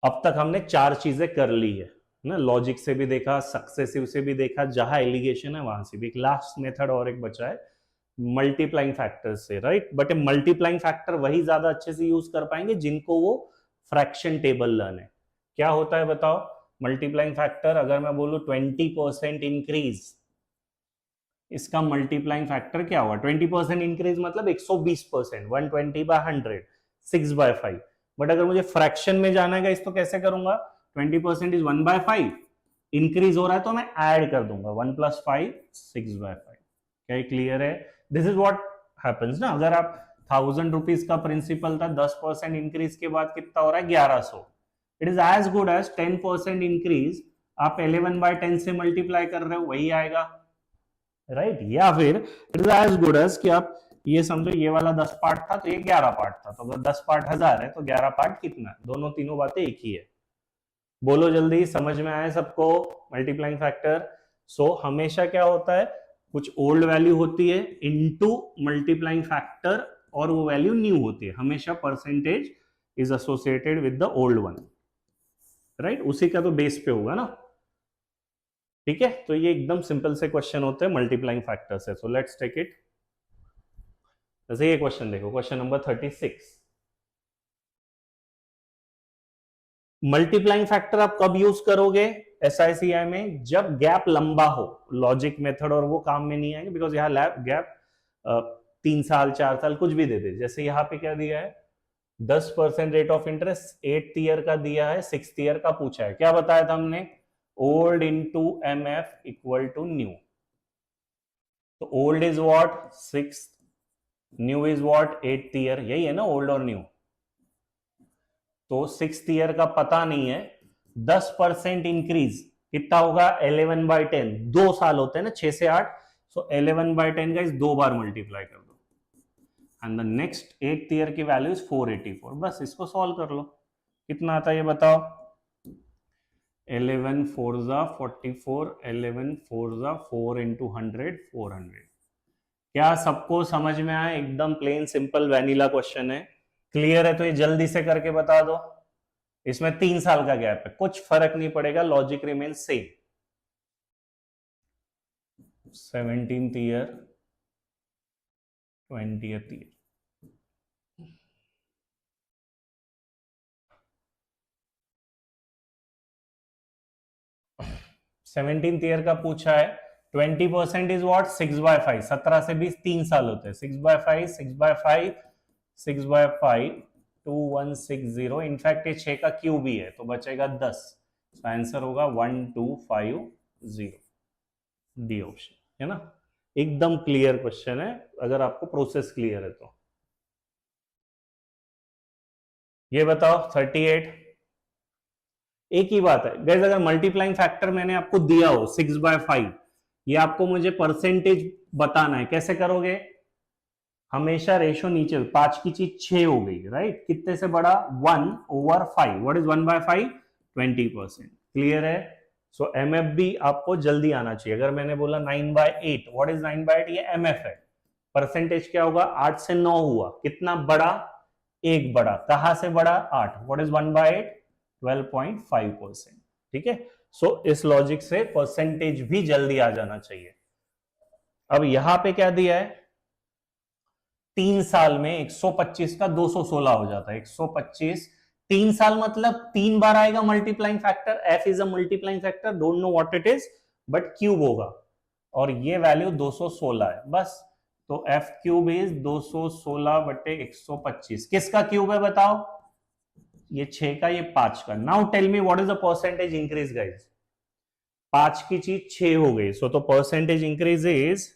अब तक हमने 4 चीजें कर ली है ना, लॉजिक से भी देखा, सक्सेसिव से भी देखा, जहां एलिगेशन है वहां से भी। एक लास्ट मेथड और एक बचा है मल्टीप्लाइंग फैक्टर से, राइट। बट मल्टीप्लाइंग फैक्टर वही ज्यादा अच्छे से यूज कर पाएंगे जिनको वो फ्रैक्शन टेबल लर्न है। क्या होता है बताओ मल्टीप्लाइंग फैक्टर? अगर मैं बोलूं 20% इंक्रीज, इसका मल्टीप्लाइंग फैक्टर क्या हुआ? 20% इंक्रीज मतलब 120%, 120/100, 6/5। बट अगर मुझे फ्रैक्शन में जाना है इस तो कैसे करूंगा? 20% इज 1/5, इंक्रीज हो रहा है तो मैं ऐड कर दूंगा 1 + 5, 6/5। क्या क्लियर है? दिस इज व्हाट हैपेंस ना। अगर आप 1000 रुपीज का प्रिंसिपल था, 10% इंक्रीज के बाद कितना हो रहा है? 1100। It is as good as 10% increase आप 11/10 से मल्टीप्लाई कर रहे हो, वही आएगा, राइट। या फिर it is as good as कि आप ये समझो ये वाला 10 पार्ट था तो ये 11 पार्ट था, तो अगर 10 पार्ट 1000 है तो 11 पार्ट कितना? दोनों तीनों बातें एक ही है। बोलो जल्दी, समझ में आए सबको मल्टीप्लाइंग फैक्टर? सो हमेशा क्या होता है, कुछ ओल्ड वैल्यू होती है इनटू मल्टीप्लाइंग फैक्टर और वो वैल्यू न्यू होती है। हमेशा percentage is associated with the old one, right. उसी का तो बेस पे होगा ना, ठीक है। तो ये एकदम सिंपल से क्वेश्चन होते हैं मल्टीप्लाइंग फैक्टर से। So let's take it. जैसे ये क्वेश्चन देखो, क्वेश्चन नंबर 36। मल्टीप्लाइंग फैक्टर आप कब यूज करोगे एसआईसीआई में? जब गैप लंबा हो। लॉजिक मेथड और वो काम में नहीं आएंगे, बिकॉज यहाँ गैप 3 साल 4 साल कुछ भी दे दे। जैसे यहाँ पे क्या दिया है, 10% rate of interest 8th year का दिया है, 6th ईयर का पूछा है। क्या बताया था हमने? Old into MF equal to new. तो old is what? 6th, new is what? 8th year. यही है ना ओल्ड और न्यू। तो 6th ईयर का पता नहीं है, 10% इंक्रीज कितना होगा? 11/10। 2 साल होते हैं ना, 6 से 8। सो 11/10 का इस 2 बार मल्टीप्लाई कर दो, and the next 8th year की वैल्यू इज 484। बस इसको सॉल्व कर लो, कितना आता है ये बताओ? 11 4 जा 44, 11 4 जा 4 into 100, 400। क्या सबको समझ में आया? एकदम प्लेन सिंपल वैनिला क्वेश्चन है। क्लियर है तो ये जल्दी से करके बता दो। इसमें 3 साल का गैप है, कुछ फर्क नहीं पड़ेगा, logic remain same. 17th year, 20th year. Seventeenth year का पूछा है। 20% इज व्हाट? 6/5। 17 से 20 3 साल होते हैं। 6/5, 6/5, 6/5, 2160। इनफैक्ट ये 6 का क्यूब ही है तो बचेगा 10। तो आंसर होगा 1250। डी ऑप्शन है ना। एकदम क्लियर क्वेश्चन है अगर आपको प्रोसेस क्लियर है तो। ये बताओ 38। एक ही बात है गाइस, अगर मल्टीप्लाइंग फैक्टर मैंने आपको दिया हो 6/5, ये आपको मुझे परसेंटेज बताना है, कैसे करोगे? हमेशा रेशो नीचे, 5 की चीज 6 हो गई, राइट। कितने से बड़ा? 1/5। What is 1/5? 20%। क्लियर है? सो MF भी आपको जल्दी आना चाहिए। अगर मैंने बोला 9/8, व्हाट इज 9/8? ये MF है। परसेंटेज क्या होगा? 8 से 9 हुआ, कितना बड़ा? 1 बड़ा। कहां से बड़ा? 8। What is 1/8? 12.5%। ठीक है। सो इस लॉजिक से परसेंटेज भी जल्दी आ जाना चाहिए। अब यहां पे क्या दिया है? 3 साल में 125 का 216 हो जाता है। 125 3 साल मतलब 3 बार आएगा multiplying factor. F is a multiplying factor, don't know what it is, but cube होगा और ये वैल्यू 216 है बस। तो एफ क्यूब इज 216/125। किसका क्यूब है बताओ? ये 6 का, ये 5 का। Now tell me what is the percentage increase guys? 5 की चीज 6 हो गई, सो तो percentage increase is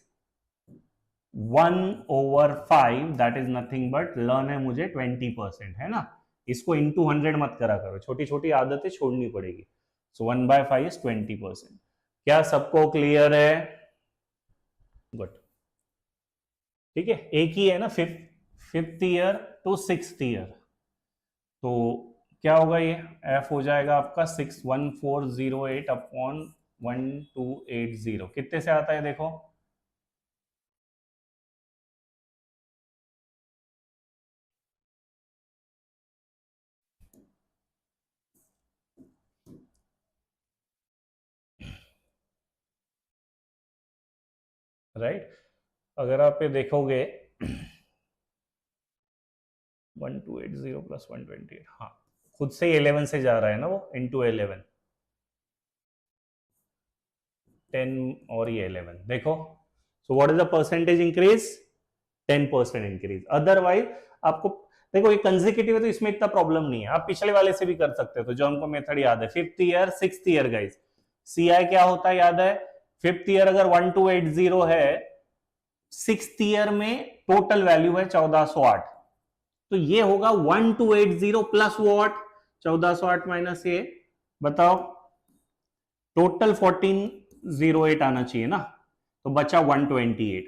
1/5। That is nothing but, लर्न है मुझे 20%, है ना। इसको इंटू 100 मत करा करो, छोटी छोटी आदतें छोड़नी पड़ेगी। सो 1/5 इज 20%। क्या सबको क्लियर है? गुड। ठीक है, एक ही है ना, 5th year to 6th year. तो क्या होगा ये, एफ हो जाएगा आपका 61408 अपॉन 1280, कितने से आता है देखो, राइट। अगर आप ये देखोगे 1280 प्लस 128, हाँ खुद से ही 11 से जा रहा है ना वो, इंटू 11, 10 और ये 11 देखो। सो what is the percentage increase, 10% increase. Otherwise आपको देखो ये कंसेक्यूटिव है तो इसमें इतना प्रॉब्लम नहीं है, आप पिछले वाले से भी कर सकते हो, तो जो हमको मेथड याद है, 5th year 6th year guys, CI क्या होता है याद है, 5th ईयर अगर 1280 है, 6th ईयर में टोटल वैल्यू है 1408, तो ये होगा 1280 प्लस वॉट, 1408 माइनस ये, बताओ टोटल 1408 आना चाहिए ना, तो बचा 128।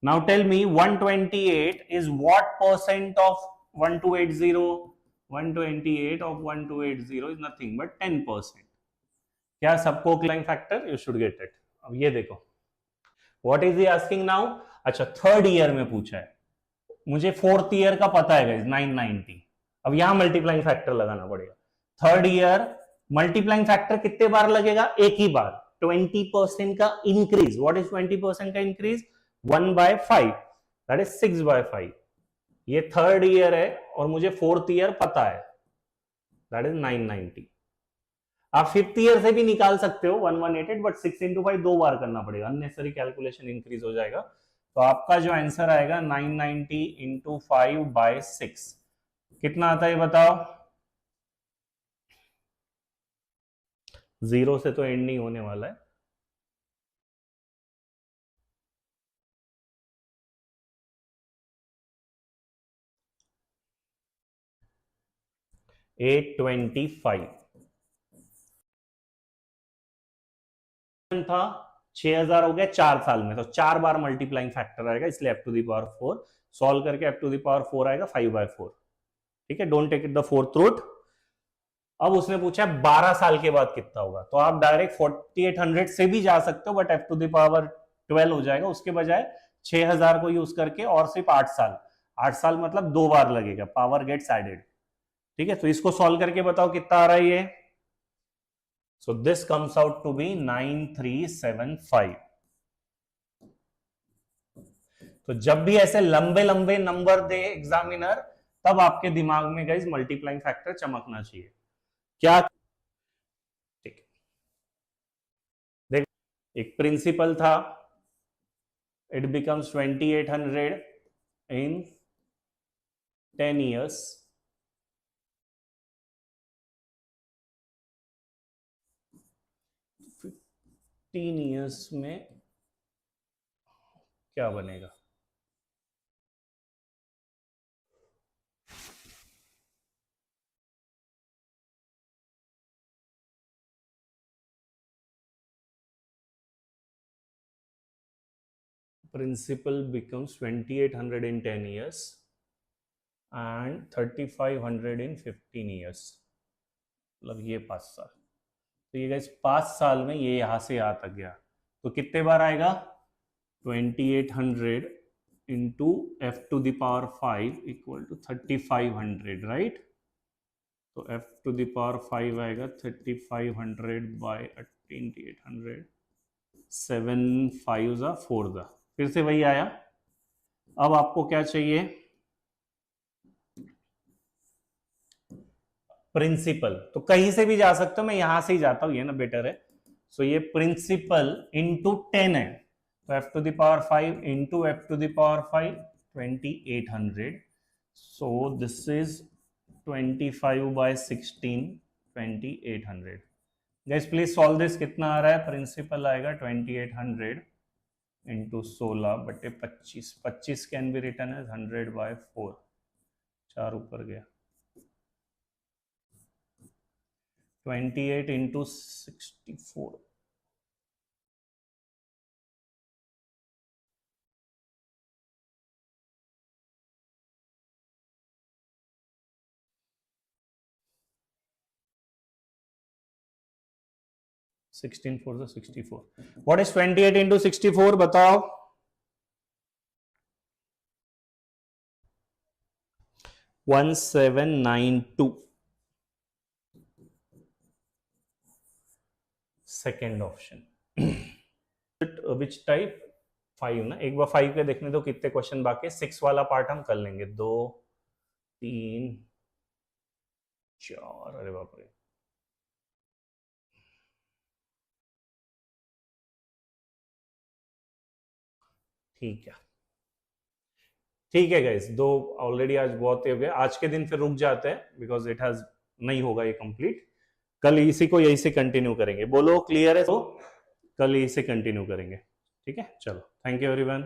Now tell me 128 is what percent of 1280, 128 of 1280 is nothing but 10%। क्या सबको क्लाइंग factor, you should get it. अब ये देखो what is he asking now, अच्छा 3rd ईयर में पूछा है, मुझे 4th ईयर का पता है गाइस 990, अब यहां मल्टीप्लाइंग फैक्टर लगाना पड़ेगा। 3rd ईयर मल्टीप्लाइंग फैक्टर कितने बार लगेगा, एक ही बार, 20% का इंक्रीज। व्हाट इज 20% का इंक्रीज, 1/5, दैट इज 6/5। ये 3rd ईयर है और मुझे 4th ईयर पता है, दैट इज 990। आप 5th ईयर से भी निकाल सकते हो 1188, बट 6 इंटू 5 दो बार करना पड़ेगा, अननेसरी कैलकुलेशन इंक्रीज हो जाएगा। तो आपका जो आंसर आएगा 990 इंटू 5/6, कितना आता है बताओ, जीरो से तो एंड नहीं होने वाला है, $825 था, 6000 हो गया 4 साल में, तो 4 बार मल्टीप्लाइंग फैक्टर आएगा, इसलिए f टू द पावर 4 सॉल्व करके f टू द पावर 4 आएगा 5/4। ठीक है, don't take it the fourth root. अब उसने पूछा 12 साल के बाद कितना होगा, तो आप डायरेक्ट 4800 से भी जा सकते हो, but f to the power 12 हो जाएगा, उसके बजाय 6000 को यूज करके, और सिर्फ 8 साल, 8 साल मतलब 2 बार लगेगा, पावर गेट्स एडेड। ठीक है, तो इसको सॉल्व करके बताओ कितना आ रहा है ये, so this comes out to be 9375। तो जब भी ऐसे लंबे लंबे नंबर दे एग्जामिनर, तब आपके दिमाग में गाइस मल्टीप्लाइंग फैक्टर चमकना चाहिए। क्या, ठीक है, देख एक प्रिंसिपल था, it becomes 2800 in 10 years, 15 years में क्या बनेगा, principal becomes 2800 in 10 years and 3500 in 15 years, मतलब ये 5 साल, तो ये गाइस 5 साल में ये यहां से यहां तक गया, तो कितने बार आएगा, 2800 into F to the power 5 equal to 3500, right. तो एफ टू द पावर 5 आएगा 3500 बाय 2800, 7 5 जा 4 जा, फिर से वही आया। अब आपको क्या चाहिए, प्रिंसिपल, तो कहीं से भी जा सकते हो, मैं यहां से ही जाता हूं, ये ना बेटर है। सो ये प्रिंसिपल इंटू 10 है, तो F to the power 5 into F to the power 5, 2800, so this is 25/16, 2800। Guys please solve this, कितना आ रहा है, प्रिंसिपल आएगा 2800 into 16/25, 25 can be written as 100/4, 4 ऊपर गया, 28 इंटू 64, 16 4 से 64. What is 28 into 64? बताओ. 1792. Second option. Which type? 5 ना. एक बार 5 के देखने दो कितने क्वेश्चन बाकी. 6 वाला पार्ट हम कर लेंगे. 2 3 4. अरे बाप रे. ठीक है, ठीक है गाइस. 2 ऑलरेडी आज बहुत हो गए. आज के दिन फिर रुक जाते हैं बिकॉज इट हैज नहीं होगा ये कंप्लीट. कल इसी को यही से कंटिन्यू करेंगे. बोलो क्लियर है? तो कल यही से कंटिन्यू करेंगे. ठीक है, चलो. Thank you everyone.